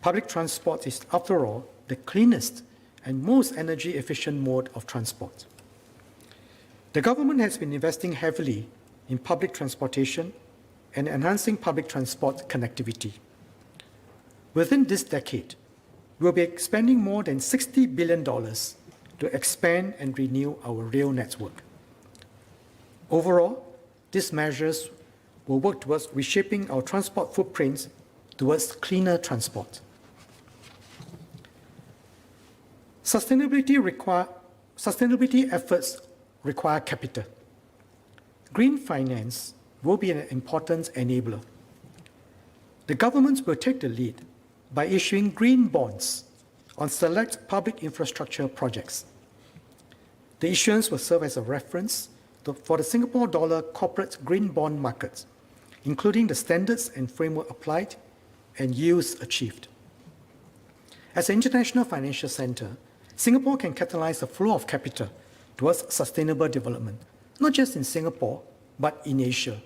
S1: Public transport is, after all, the cleanest and most energy-efficient mode of transport. The government has been investing heavily in public transportation and enhancing public transport connectivity. Within this decade, we will be expending more than $60 billion to expand and renew our rail network. Overall, these measures will work towards reshaping our transport footprints towards cleaner transport. Sustainability efforts require capital. Green finance will be an important enabler. The government will take the lead by issuing green bonds on select public infrastructure projects. The issuance will serve as a reference for the Singapore dollar corporate green bond market, including the standards and framework applied and yields achieved. As an international financial center, Singapore can catalyze the flow of capital towards sustainable development, not just in Singapore, but in Asia.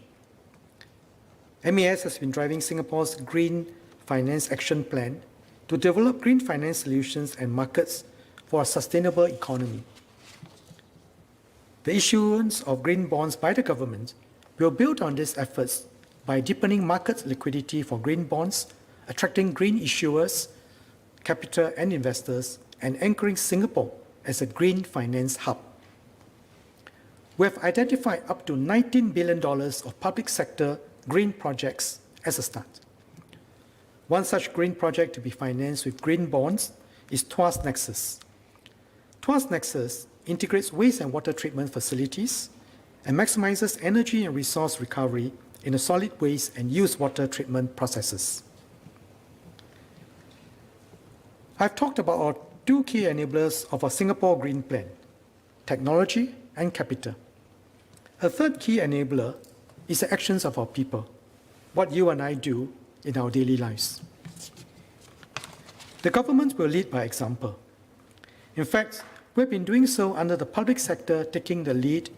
S1: MAS has been driving Singapore's Green Finance Action Plan to develop green finance solutions and markets for a sustainable economy. The issuance of green bonds by the government will build on these efforts by deepening market liquidity for green bonds, attracting green issuers, capital and investors, and anchoring Singapore as a green finance hub. We have identified up to $19 billion of public sector green projects as a start. One such green project to be financed with green bonds is Tuas Nexus. Tuas Nexus integrates waste and water treatment facilities and maximizes energy and resource recovery in the solid waste and used water treatment processes. I've talked about our two key enablers of our Singapore Green Plan, technology and capital. A third key enabler is the actions of our people, what you and I do in our daily lives. The government will lead by example. In fact, we've been doing so under the public sector taking the lead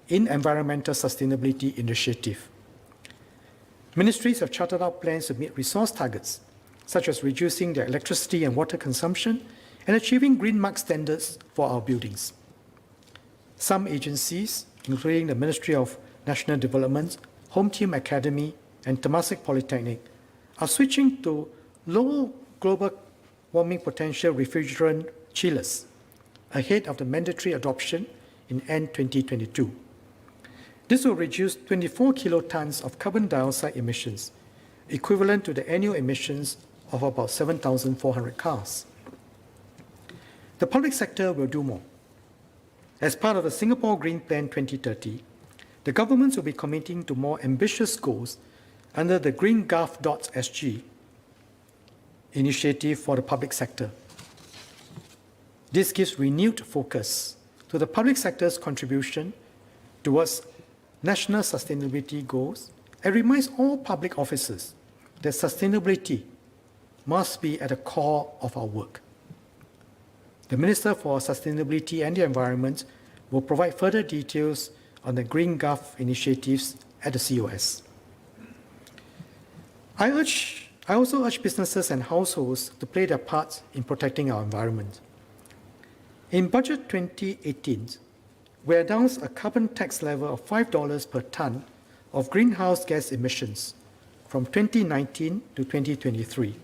S1: in environmental sustainability initiative. Ministries have charted out plans to meet resource targets, such as reducing their electricity and water consumption and achieving green mark standards for our buildings. Some agencies, including the Ministry of National Development, Home Team Academy, and Temasek Polytechnic, are switching to low global warming potential refrigerant chillers ahead of the mandatory adoption in end 2022. This will reduce 24 kilotons of carbon dioxide emissions, equivalent to the annual emissions of about 7,400 cars. The public sector will do more. As part of the Singapore Green Plan 2030, the government will be committing to more ambitious goals under the GreenGov.sg initiative for the public sector. This gives renewed focus to the public sector's contribution towards national sustainability goals and reminds all public officers that sustainability must be at the core of our work. The Minister for Sustainability and the Environment will provide further details on the GreenGov initiatives at the COS. I also urge businesses and households to play their part in protecting our environment. In Budget 2018, we announced a carbon tax level of $5 per tonne of greenhouse gas emissions from 2019 to 2023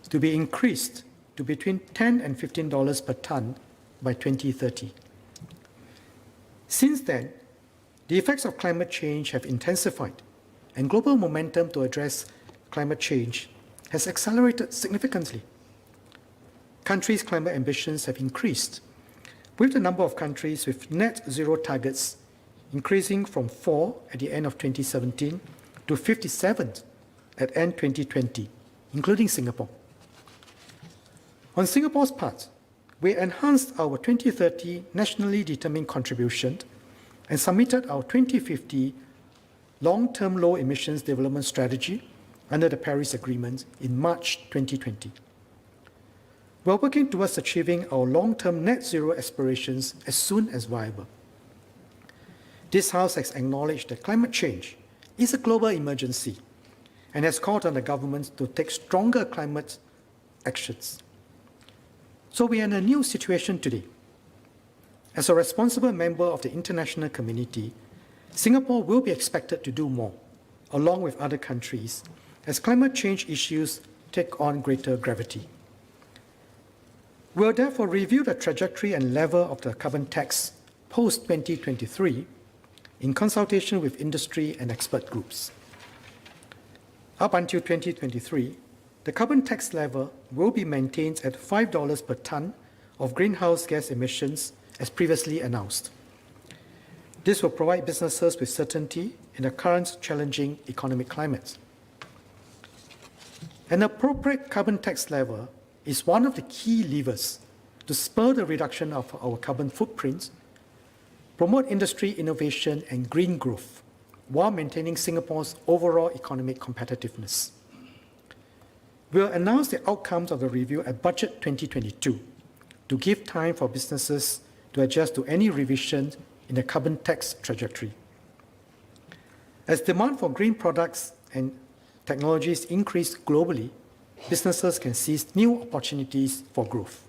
S1: to be increased to between $10 and $15 per tonne by 2030. Since then, the effects of climate change have intensified, and global momentum to address climate change has accelerated significantly. Countries' climate ambitions have increased, with the number of countries with net zero targets increasing from 4 at the end of 2017 to 57 at end 2020, including Singapore. On Singapore's part, we enhanced our 2030 nationally determined contribution and submitted our 2050 long-term low emissions development strategy under the Paris Agreement in March 2020. We are working towards achieving our long-term net zero aspirations as soon as viable. This House has acknowledged that climate change is a global emergency and has called on the government to take stronger climate actions. So we are in a new situation today. As a responsible member of the international community, Singapore will be expected to do more, along with other countries, as climate change issues take on greater gravity. We will therefore review the trajectory and level of the carbon tax post-2023 in consultation with industry and expert groups. Up until 2023, the carbon tax level will be maintained at $5 per tonne of greenhouse gas emissions as previously announced. This will provide businesses with certainty in the current challenging economic climate. An appropriate carbon tax level is one of the key levers to spur the reduction of our carbon footprint, promote industry innovation and green growth, while maintaining Singapore's overall economic competitiveness. We'll announce the outcomes of the review at Budget 2022 to give time for businesses to adjust to any revisions in the carbon tax trajectory. As demand for green products and technologies increase globally, businesses can seize new opportunities for growth.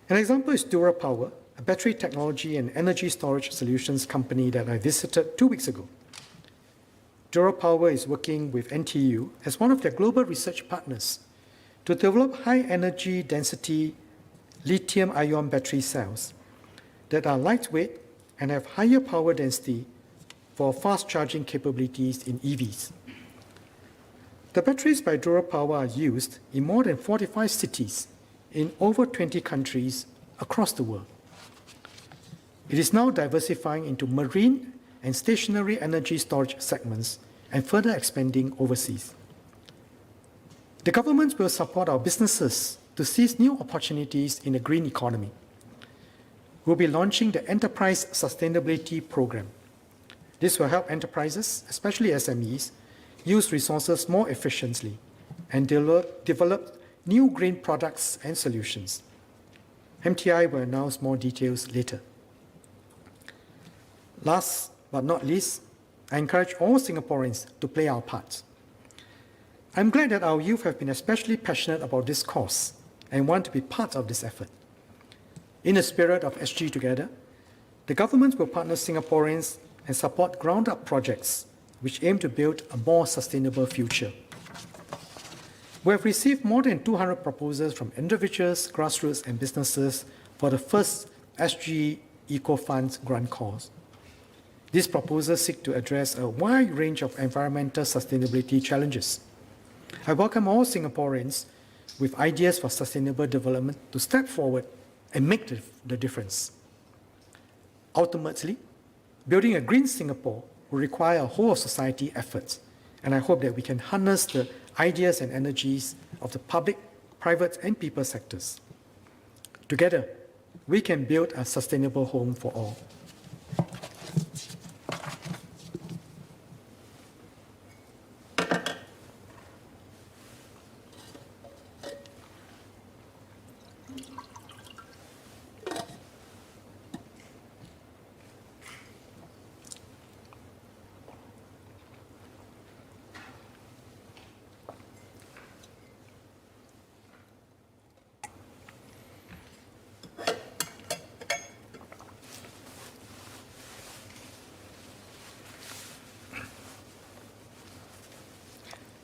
S1: An example is Dura Power, a battery technology and energy storage solutions company that I visited 2 weeks ago. Dura Power is working with NTU as one of their global research partners to develop high energy density lithium-ion battery cells that are lightweight and have higher power density for fast charging capabilities in EVs. The batteries by Dura Power are used in more than 45 cities in over 20 countries across the world. It is now diversifying into marine and stationary energy storage segments and further expanding overseas. The government will support our businesses to seize new opportunities in the green economy. We'll be launching the Enterprise Sustainability Program. This will help enterprises, especially SMEs, use resources more efficiently and develop new green products and solutions. MTI will announce more details later. Last but not least, I encourage all Singaporeans to play our part. I'm glad that our youth have been especially passionate about this cause and want to be part of this effort. In the spirit of SG Together, the government will partner Singaporeans and support ground-up projects which aim to build a more sustainable future. We have received more than 200 proposals from individuals, grassroots, and businesses for the first SG Eco Funds grant calls. These proposals seek to address a wide range of environmental sustainability challenges. I welcome all Singaporeans with ideas for sustainable development to step forward and make the difference. Ultimately, building a green Singapore will require a whole of society effort, and I hope that we can harness the ideas and energies of the public, private, and people sectors. Together, we can build a sustainable home for all.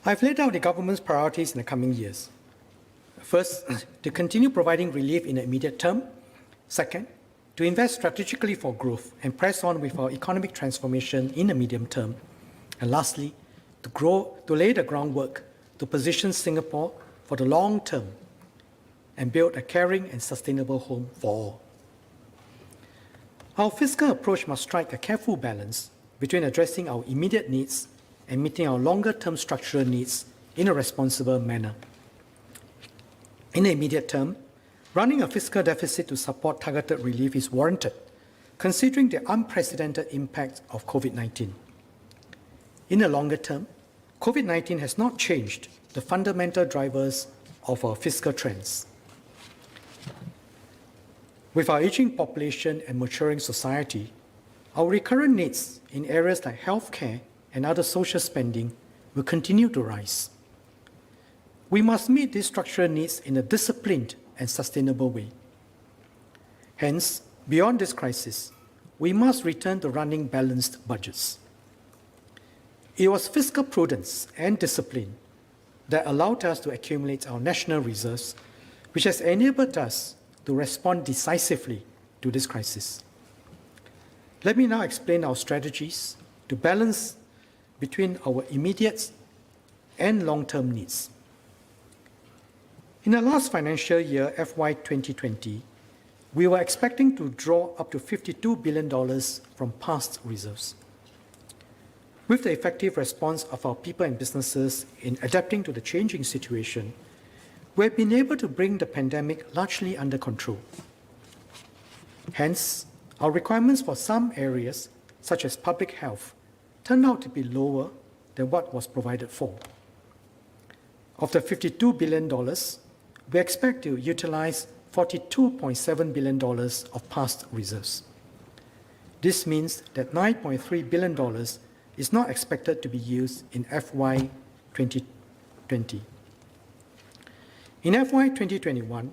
S1: I've laid out the government's priorities in the coming years. First, to continue providing relief in the immediate term. Second, to invest strategically for growth and press on with our economic transformation in the medium term. And lastly, to lay the groundwork to position Singapore for the long term and build a caring and sustainable home for all. Our fiscal approach must strike a careful balance between addressing our immediate needs and meeting our longer-term structural needs in a responsible manner. In the immediate term, running a fiscal deficit to support targeted relief is warranted, considering the unprecedented impact of COVID-19. In the longer term, COVID-19 has not changed the fundamental drivers of our fiscal trends. With our aging population and maturing society, our recurrent needs in areas like healthcare and other social spending will continue to rise. We must meet these structural needs in a disciplined and sustainable way. Hence, beyond this crisis, we must return to running balanced budgets. It was fiscal prudence and discipline that allowed us to accumulate our national reserves, which has enabled us to respond decisively to this crisis. Let me now explain our strategies to balance between our immediate and long-term needs. In the last financial year, FY 2020, we were expecting to draw up to $52 billion from past reserves. With the effective response of our people and businesses in adapting to the changing situation, we have been able to bring the pandemic largely under control. Hence, our requirements for some areas, such as public health, turned out to be lower than what was provided for. Of the $52 billion, we expect to utilize $42.7 billion of past reserves. This means that $9.3 billion is not expected to be used in FY 2020. In FY 2021,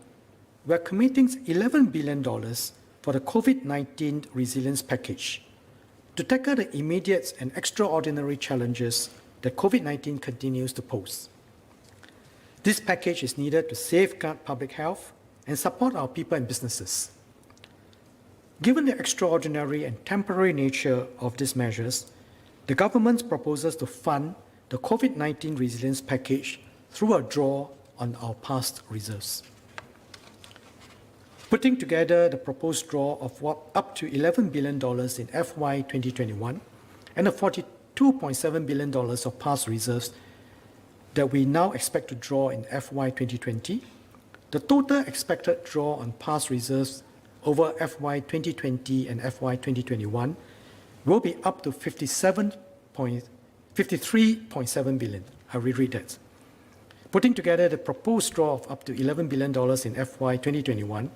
S1: we are committing $11 billion for the COVID-19 resilience package to tackle the immediate and extraordinary challenges that COVID-19 continues to pose. This package is needed to safeguard public health and support our people and businesses. Given the extraordinary and temporary nature of these measures, the government proposes to fund the COVID-19 resilience package through a draw on our past reserves. Putting together the proposed draw of up to $11 billion in FY 2021 and the $42.7 billion of past reserves that we now expect to draw in FY 2020, the total expected draw on past reserves over FY 2020 and FY 2021 will be up to $53.7 billion. I'll reread that. Putting together the proposed draw of up to $11 billion in FY 2021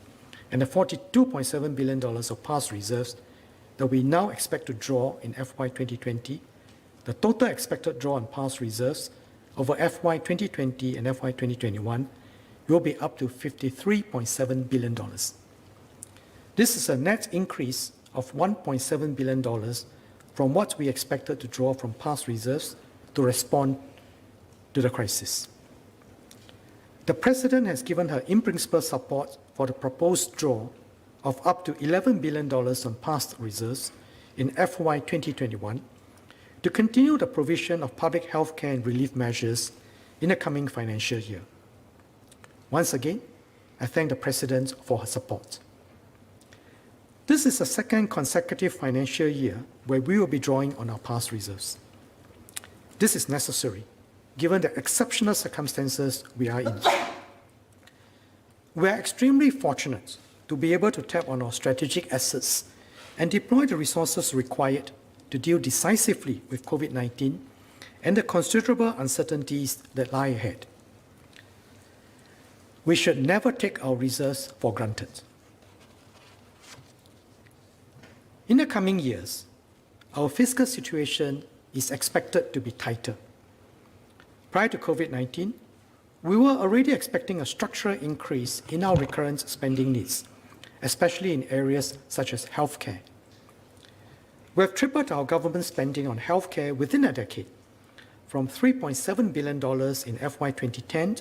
S1: and the $42.7 billion of past reserves that we now expect to draw in FY 2020, the total expected draw on past reserves over FY 2020 and FY 2021 will be up to $53.7 billion. This is a net increase of $1.7 billion from what we expected to draw from past reserves to respond to the crisis. The President has given her in-principle support for the proposed draw of up to $11 billion on past reserves in FY 2021 to continue the provision of public health care and relief measures in the coming financial year. Once again, I thank the President for her support. This is the second consecutive financial year where we will be drawing on our past reserves. This is necessary, given the exceptional circumstances we are in. We are extremely fortunate to be able to tap on our strategic assets and deploy the resources required to deal decisively with COVID-19 and the considerable uncertainties that lie ahead. We should never take our reserves for granted. In the coming years, our fiscal situation is expected to be tighter. Prior to COVID-19, we were already expecting a structural increase in our recurrent spending needs, especially in areas such as healthcare. We have tripled our government spending on healthcare within a decade, from $3.7 billion in FY 2010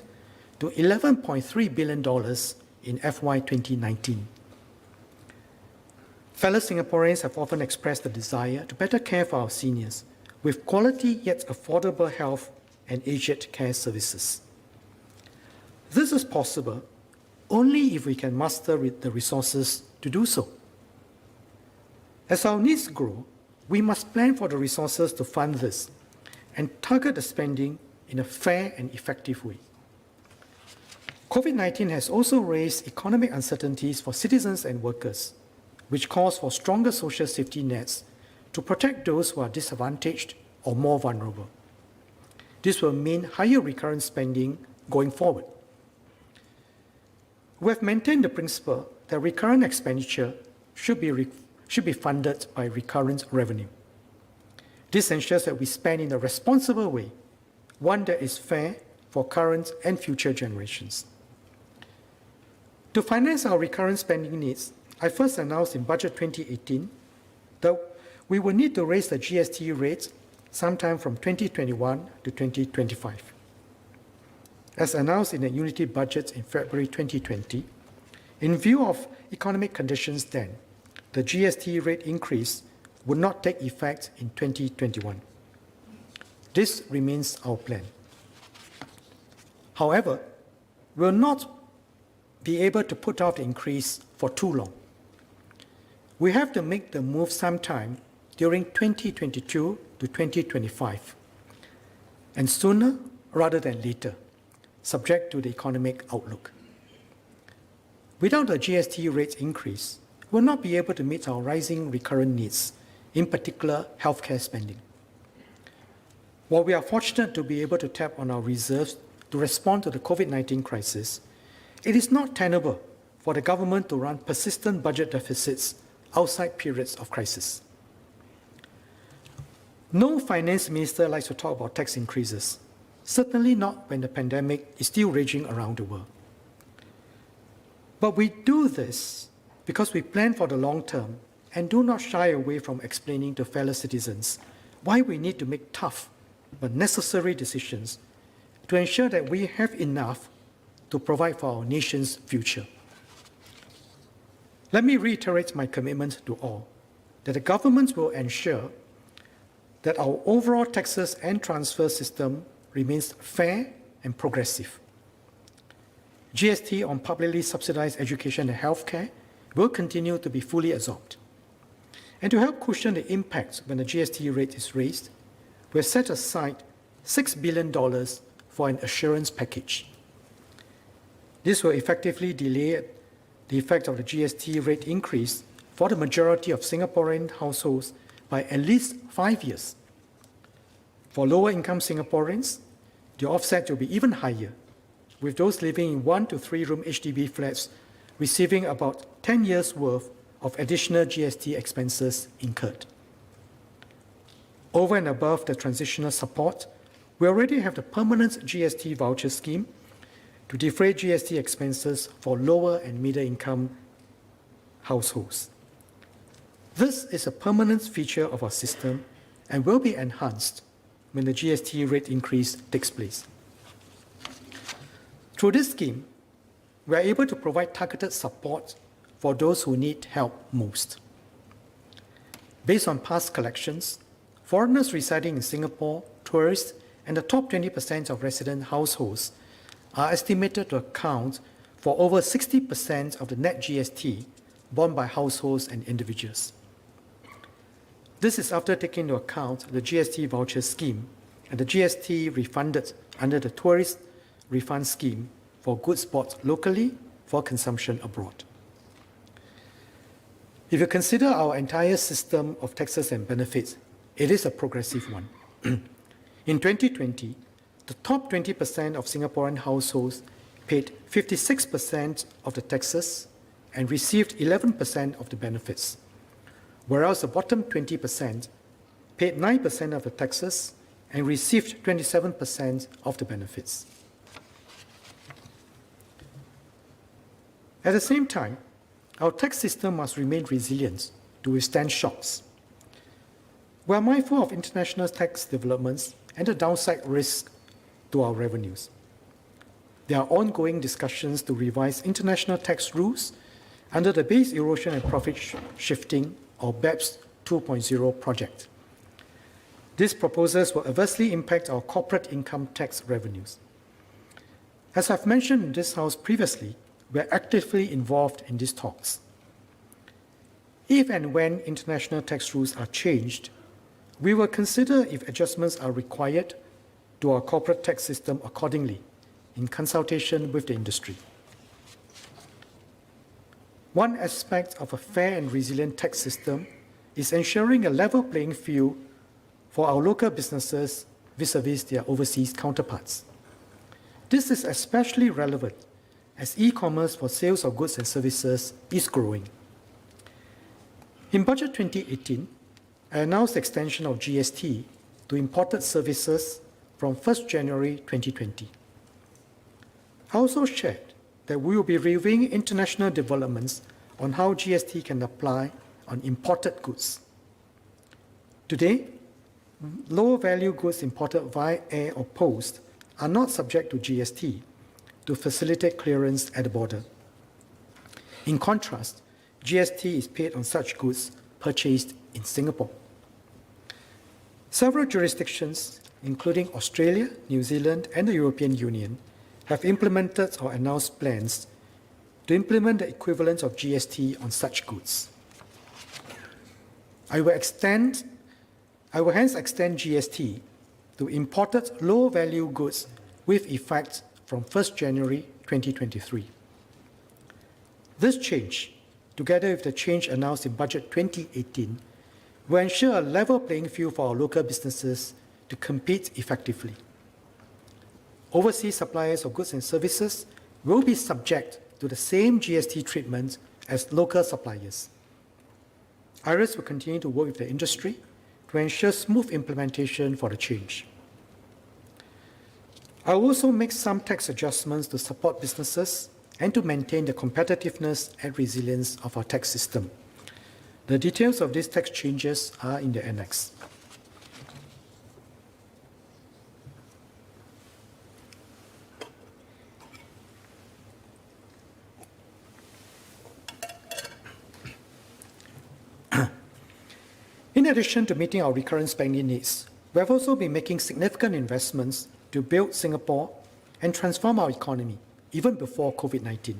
S1: to $11.3 billion in FY 2019. Fellow Singaporeans have often expressed the desire to better care for our seniors with quality yet affordable health and aged care services. This is possible only if we can muster the resources to do so. As our needs grow, we must plan for the resources to fund this and target the spending in a fair and effective way. COVID-19 has also raised economic uncertainties for citizens and workers, which calls for stronger social safety nets to protect those who are disadvantaged or more vulnerable. This will mean higher recurrent spending going forward. We have maintained the principle that recurrent expenditure should be funded by recurrent revenue. This ensures that we spend in a responsible way, one that is fair for current and future generations. To finance our recurrent spending needs, I first announced in Budget 2018 that we will need to raise the GST rate sometime from 2021 to 2025. As announced in the Unity Budget in February 2020, in view of economic conditions then, the GST rate increase would not take effect in 2021. This remains our plan. However, we will not be able to put off the increase for too long. We have to make the move sometime during 2022 to 2025, and sooner rather than later, subject to the economic outlook. Without a GST rate increase, we will not be able to meet our rising recurrent needs, in particular healthcare spending. While we are fortunate to be able to tap on our reserves to respond to the COVID-19 crisis, it is not tenable for the government to run persistent budget deficits outside periods of crisis. No finance minister likes to talk about tax increases, certainly not when the pandemic is still raging around the world. But we do this because we plan for the long term and do not shy away from explaining to fellow citizens why we need to make tough but necessary decisions to ensure that we have enough to provide for our nation's future. Let me reiterate my commitment to all, that the government will ensure that our overall taxes and transfer system remains fair and progressive. GST on publicly subsidized education and healthcare will continue to be fully absorbed. And to help cushion the impact when the GST rate is raised, we have set aside $6 billion for an assurance package. This will effectively delay the effect of the GST rate increase for the majority of Singaporean households by at least 5 years. For lower-income Singaporeans, the offset will be even higher, with those living in 1 to 3 room HDB flats receiving about 10 years' worth of additional GST expenses incurred. Over and above the transitional support, we already have the permanent GST voucher scheme to defray GST expenses for lower and middle-income households. This is a permanent feature of our system and will be enhanced when the GST rate increase takes place. Through this scheme, we are able to provide targeted support for those who need help most. Based on past collections, foreigners residing in Singapore, tourists, and the top 20% of resident households are estimated to account for over 60% of the net GST borne by households and individuals. This is after taking into account the GST voucher scheme and the GST refunded under the tourist refund scheme for goods bought locally for consumption abroad. If you consider our entire system of taxes and benefits, it is a progressive one. In 2020, the top 20% of Singaporean households paid 56% of the taxes and received 11% of the benefits, whereas the bottom 20% paid 9% of the taxes and received 27% of the benefits. At the same time, our tax system must remain resilient to withstand shocks. We are mindful of international tax developments and the downside risk to our revenues. There are ongoing discussions to revise international tax rules under the Base Erosion and Profit Shifting, or BEPS 2.0 project. These proposals will adversely impact our corporate income tax revenues. As I've mentioned in this House previously, we are actively involved in these talks. If and when international tax rules are changed, we will consider if adjustments are required to our corporate tax system accordingly, in consultation with the industry. One aspect of a fair and resilient tax system is ensuring a level playing field for our local businesses vis-à-vis their overseas counterparts. This is especially relevant as e-commerce for sales of goods and services is growing. In Budget 2018, I announced the extension of GST to imported services from 1st January 2020. I also shared that we will be reviewing international developments on how GST can apply on imported goods. Today, lower value goods imported via air or post are not subject to GST to facilitate clearance at the border. In contrast, GST is paid on such goods purchased in Singapore. Several jurisdictions including Australia, New Zealand, and the European Union, have implemented or announced plans to implement the equivalent of GST on such goods. I will hence extend GST to imported low-value goods with effect from 1st January 2023. This change, together with the change announced in Budget 2018, will ensure a level playing field for our local businesses to compete effectively. Overseas suppliers of goods and services will be subject to the same GST treatment as local suppliers. IRIS will continue to work with the industry to ensure smooth implementation for the change. I will also make some tax adjustments to support businesses and to maintain the competitiveness and resilience of our tax system. The details of these tax changes are in the annex. In addition to meeting our recurrent spending needs, we have also been making significant investments to build Singapore and transform our economy, even before COVID-19.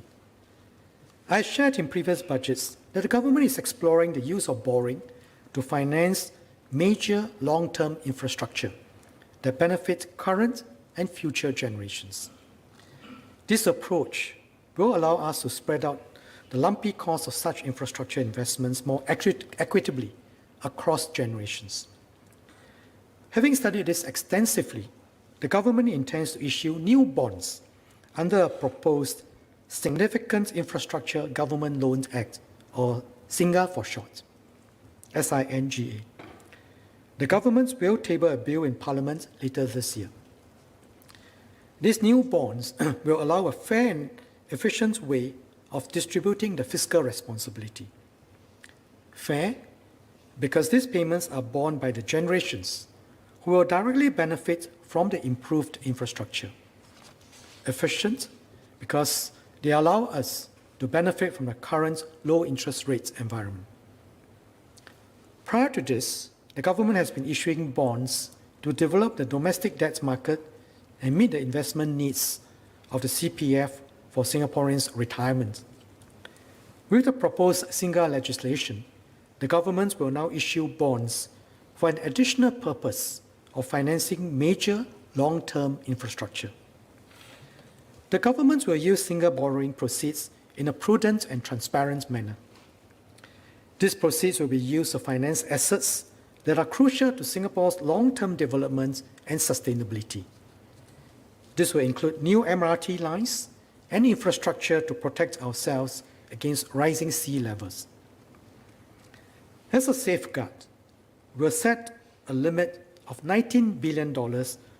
S1: I shared in previous budgets that the government is exploring the use of borrowing to finance major long-term infrastructure that benefit current and future generations. This approach will allow us to spread out the lumpy cost of such infrastructure investments more equitably across generations. Having studied this extensively, the government intends to issue new bonds under a proposed Significant Infrastructure Government Loans Act, or SINGA for short, SINGA. The government will table a bill in Parliament later this year. These new bonds will allow a fair and efficient way of distributing the fiscal responsibility. Fair, because these payments are borne by the generations who will directly benefit from the improved infrastructure. Efficient, because they allow us to benefit from the current low interest rates environment. Prior to this, the government has been issuing bonds to develop the domestic debt market and meet the investment needs of the CPF for Singaporeans' retirement. With the proposed SINGA legislation, the government will now issue bonds for an additional purpose of financing major long-term infrastructure. The government will use SINGA borrowing proceeds in a prudent and transparent manner. These proceeds will be used to finance assets that are crucial to Singapore's long-term development and sustainability. This will include new MRT lines and infrastructure to protect ourselves against rising sea levels. As a safeguard, we'll set a limit of $19 billion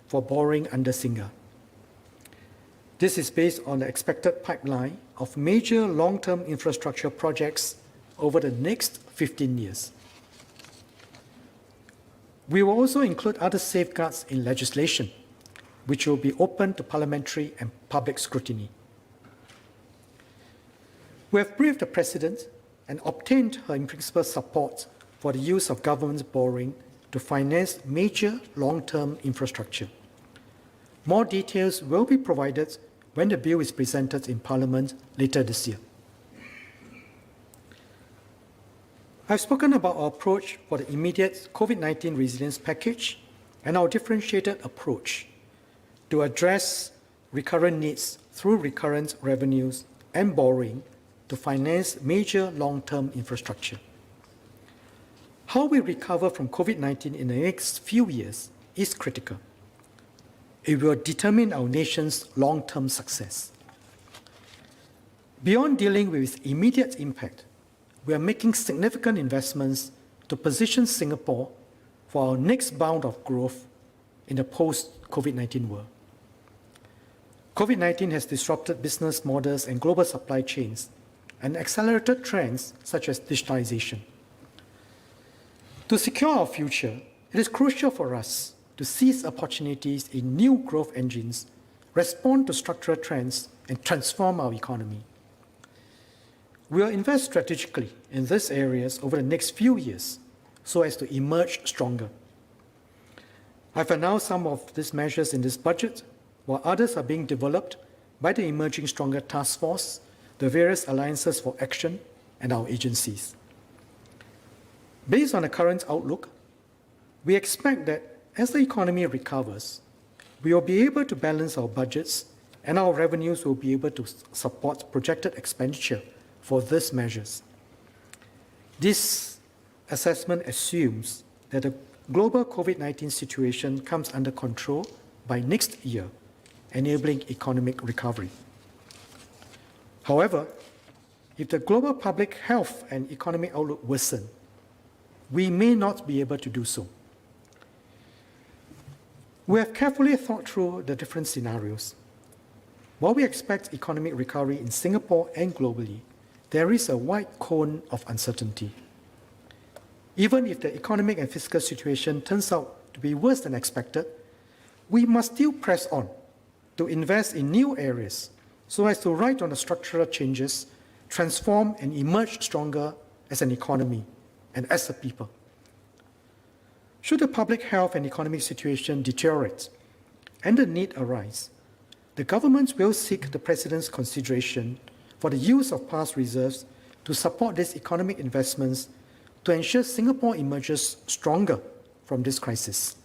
S1: for borrowing under SINGA. This is based on the expected pipeline of major long-term infrastructure projects over the next 15 years. We will also include other safeguards in legislation, which will be open to parliamentary and public scrutiny. We have briefed the President and obtained her in-principle support for the use of government borrowing to finance major long-term infrastructure. More details will be provided when the bill is presented in Parliament later this year. I've spoken about our approach for the immediate COVID-19 resilience package and our differentiated approach to address recurrent needs through recurrent revenues and borrowing to finance major long-term infrastructure. How we recover from COVID-19 in the next few years is critical. It will determine our nation's long-term success. Beyond dealing with its immediate impact, we are making significant investments to position Singapore for our next bound of growth in the post-COVID-19 world. COVID-19 has disrupted business models and global supply chains and accelerated trends such as digitalization. To secure our future, it is crucial for us to seize opportunities in new growth engines, respond to structural trends, and transform our economy. We will invest strategically in these areas over the next few years so as to emerge stronger. I've announced some of these measures in this budget, while others are being developed by the Emerging Stronger Task Force, the various alliances for action, and our agencies. Based on the current outlook, we expect that as the economy recovers, we will be able to balance our budgets and our revenues will be able to support projected expenditure for these measures. This assessment assumes that the global COVID-19 situation comes under control by next year, enabling economic recovery. However, if the global public health and economic outlook worsen, we may not be able to do so. We have carefully thought through the different scenarios. While we expect economic recovery in Singapore and globally, there is a wide cone of uncertainty. Even if the economic and fiscal situation turns out to be worse than expected, we must still press on to invest in new areas so as to ride on the structural changes, transform and emerge stronger as an economy and as a people. Should the public health and economic situation deteriorate and the need arise, the government will seek the President's consideration for the use of past reserves to support these economic investments to ensure Singapore emerges stronger from this crisis.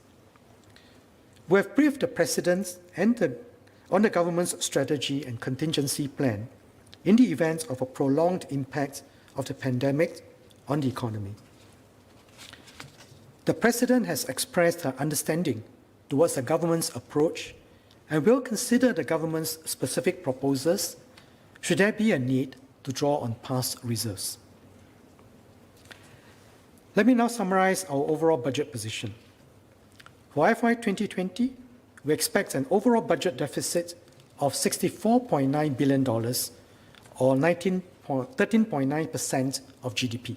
S1: We have briefed the President on the government's strategy and contingency plan in the event of a prolonged impact of the pandemic on the economy. The President has expressed her understanding towards the government's approach and will consider the government's specific proposals should there be a need to draw on past reserves. Let me now summarize our overall budget position. For FY 2020, we expect an overall budget deficit of $64.9 billion or 13.9% of GDP.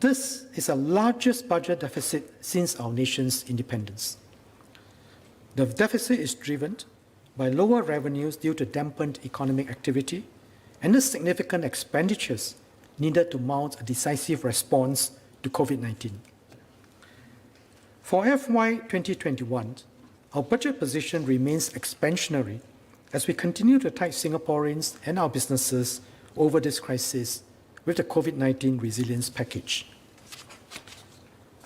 S1: This is the largest budget deficit since our nation's independence. The deficit is driven by lower revenues due to dampened economic activity and the significant expenditures needed to mount a decisive response to COVID-19. For FY 2021, our budget position remains expansionary as we continue to tide Singaporeans and our businesses over this crisis with the COVID-19 resilience package.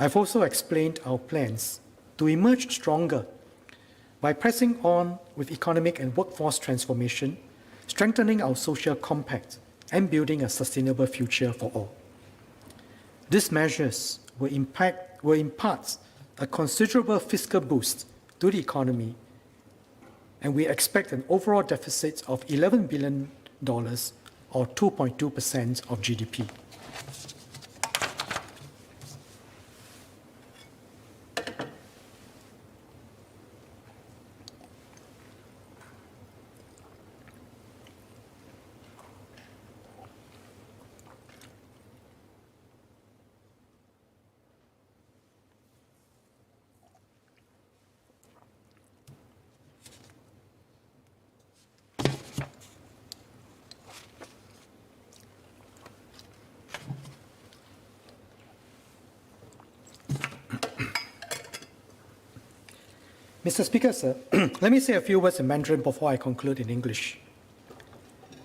S1: I've also explained our plans to emerge stronger by pressing on with economic and workforce transformation, strengthening our social compact, and building a sustainable future for all. These measures will impart a considerable fiscal boost to the economy, and we expect an overall deficit of $11 billion or 2.2% of GDP. Mr. Speaker, sir, let me say a few words in Mandarin before I conclude in English.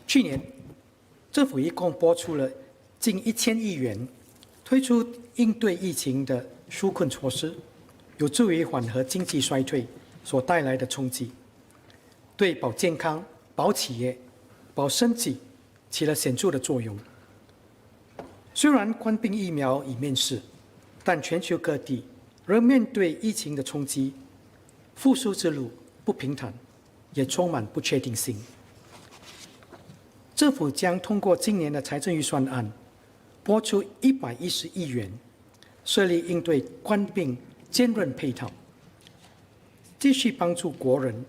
S1: 去年，政府一共拨出了近1000亿元，推出应对疫情的纾困措施，有助于缓和经济衰退所带来的冲击，对保健康、保企业、保生计起了显著的作用。虽然官兵疫苗已面世，但全球各地仍面对疫情的冲击。 复苏之路不平坦，也充满不确定性。政府将通过今年的财政预算案，拨出110亿元，设立应对官兵坚韧配套，继续帮助国人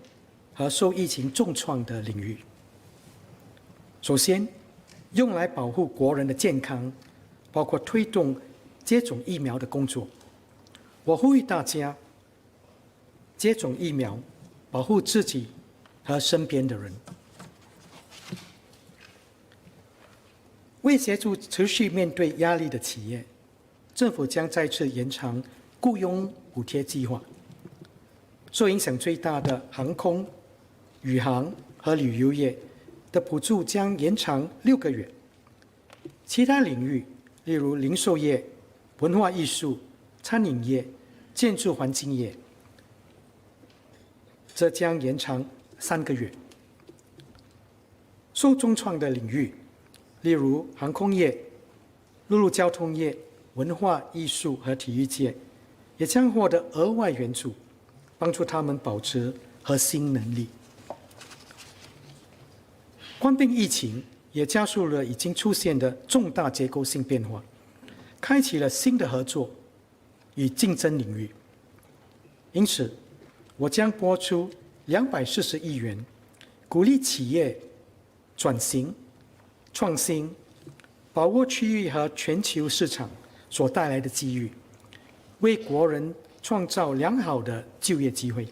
S1: 和受疫情重创的领域。首先，用来保护国人的健康，包括推动接种疫苗的工作。我呼吁大家。 接种疫苗，保护自己和身边的人。为协助持续面对压力的企业，政府将再次延长雇佣补贴计划。受影响最大的航空、宇航和旅游业的补助将延长6个月，其他领域，例如零售业、文化艺术、餐饮业、建筑环境业，则将延长3个月。受重创的领域，例如航空业、陆路交通业、文化艺术和体育界，也将获得额外援助，帮助他们保持核心能力。冠病疫情也加速了已经出现的重大结构性变化，开启了新的合作与竞争领域。因此，我将拨出240亿元，鼓励企业转型、创新，把握区域和全球市场所带来的机遇，为国人创造良好的就业机会。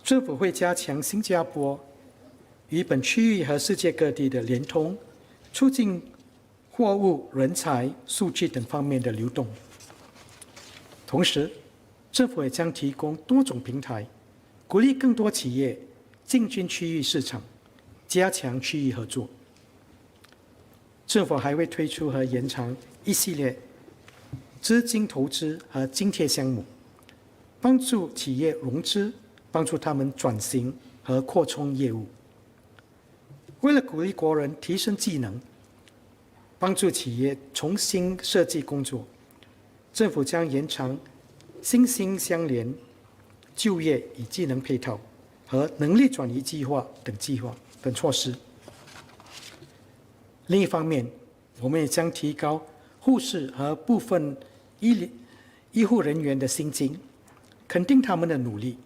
S1: 政府会加强新加坡与本区域和世界各地的联通，促进货物、人才、数据等方面的流动。同时，政府也将提供多种平台，鼓励更多企业进军区域市场，加强区域合作。政府还会推出和延长一系列资金投资和津贴项目，帮助企业融资，帮助他们转型和扩充业务。为了鼓励国人提升技能，帮助企业重新设计工作，政府将延长心心相连、就业与技能配套和能力转移计划等措施。另一方面，我们也将提高护士和部分医护人员的薪金，肯定他们的努力，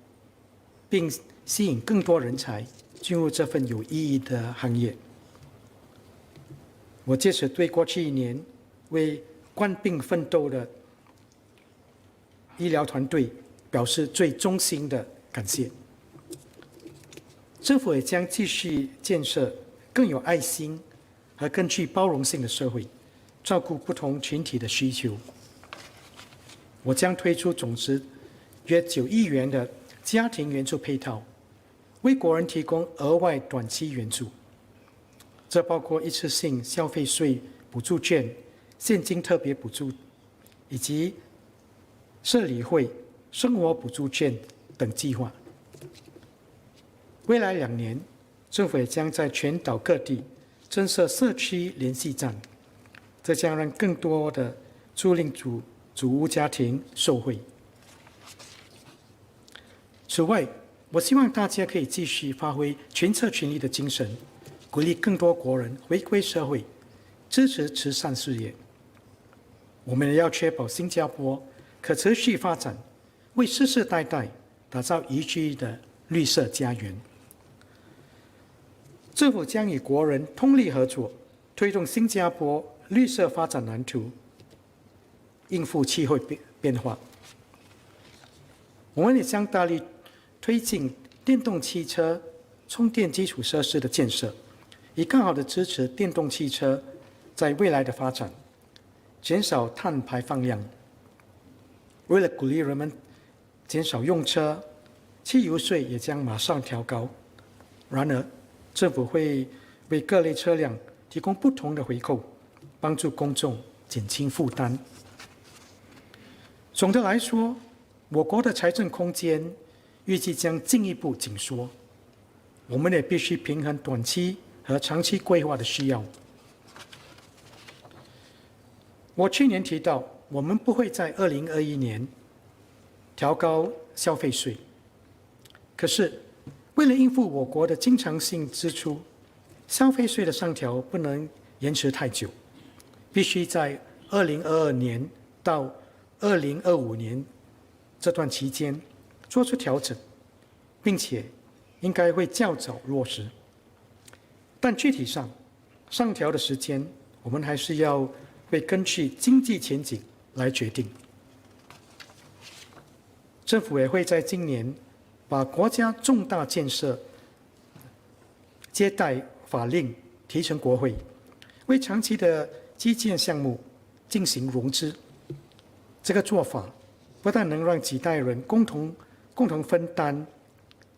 S1: 并吸引更多人才进入这份有意义的行业。我借此对过去1年为冠病奋斗的医疗团队表示最衷心的感谢。政府也将继续建设更有爱心和更具包容性的社会，照顾不同群体的需求。我将推出总值约9亿元的家庭援助配套，为国人提供额外短期援助。这包括一次性消费税补助券、现金特别补助，以及社理会生活补助券等计划。未来2年，政府也将在全岛各地增设社区联系站，这将让更多的租赁主屋家庭受惠。此外，我希望大家可以继续发挥全策全力的精神，鼓励更多国人回归社会，支持慈善事业。我们也要确保新加坡可持续发展，为世世代代打造宜居的绿色家园。政府将与国人通力合作，推动新加坡绿色发展蓝图，应付气候变化。我们也将大力推进电动汽车充电基础设施的建设，以更好地支持电动汽车在未来的发展，减少碳排放量。为了鼓励人们减少用车，汽油税也将马上调高。然而，政府会为各类车辆提供不同的回扣，帮助公众减轻负担。总的来说，我国的财政空间预计将进一步紧缩，我们也必须平衡短期和长期规划的需要。我去年提到，我们不会在2021年调高消费税，可是为了应付我国的经常性支出，消费税的上调不能延迟太久，必须在2022年到2025年这段期间做出调整，并且应该会较早落实。但具体上上调的时间，我们还是要会根据经济前景来决定。政府也会在今年把国家重大建设接待法令提呈国会，为长期的基建项目进行融资。这个做法不但能让几代人共同分担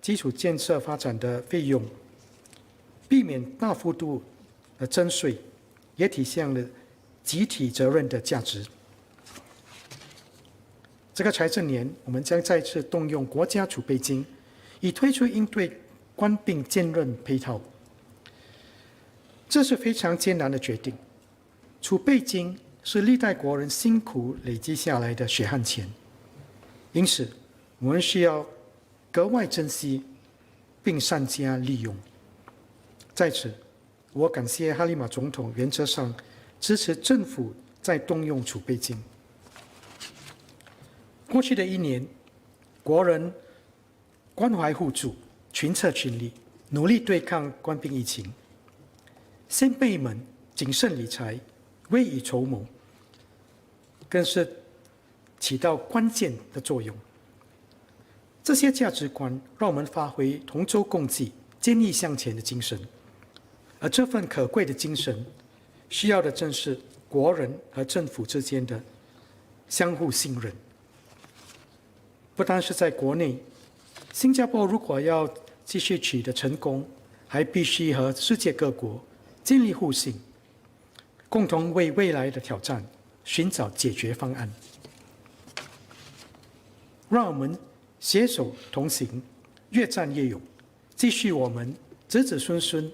S1: 基础建设发展的费用，避免大幅度的征税，也体现了集体责任的价值。这个财政年，我们将再次动用国家储备金，以推出应对官兵兼任配套。这是非常艰难的决定。储备金是历代国人辛苦累积下来的血汗钱，因此我们需要格外珍惜并善加利用。在此，我感谢哈利马总统原则上支持政府再动用储备金。过去的一年，国人关怀互助，群策群力，努力对抗冠病疫情。先辈们谨慎理财，未雨绸缪，更是起到关键的作用。这些价值观让我们发挥同舟共济、坚毅向前的精神，而这份可贵的精神，需要的正是国人和政府之间的相互信任。不单是在国内，新加坡如果要继续取得成功，还必须和世界各国建立互信，共同为未来的挑战寻找解决方案。让我们携手同行，越战越勇，继续我们子子孙孙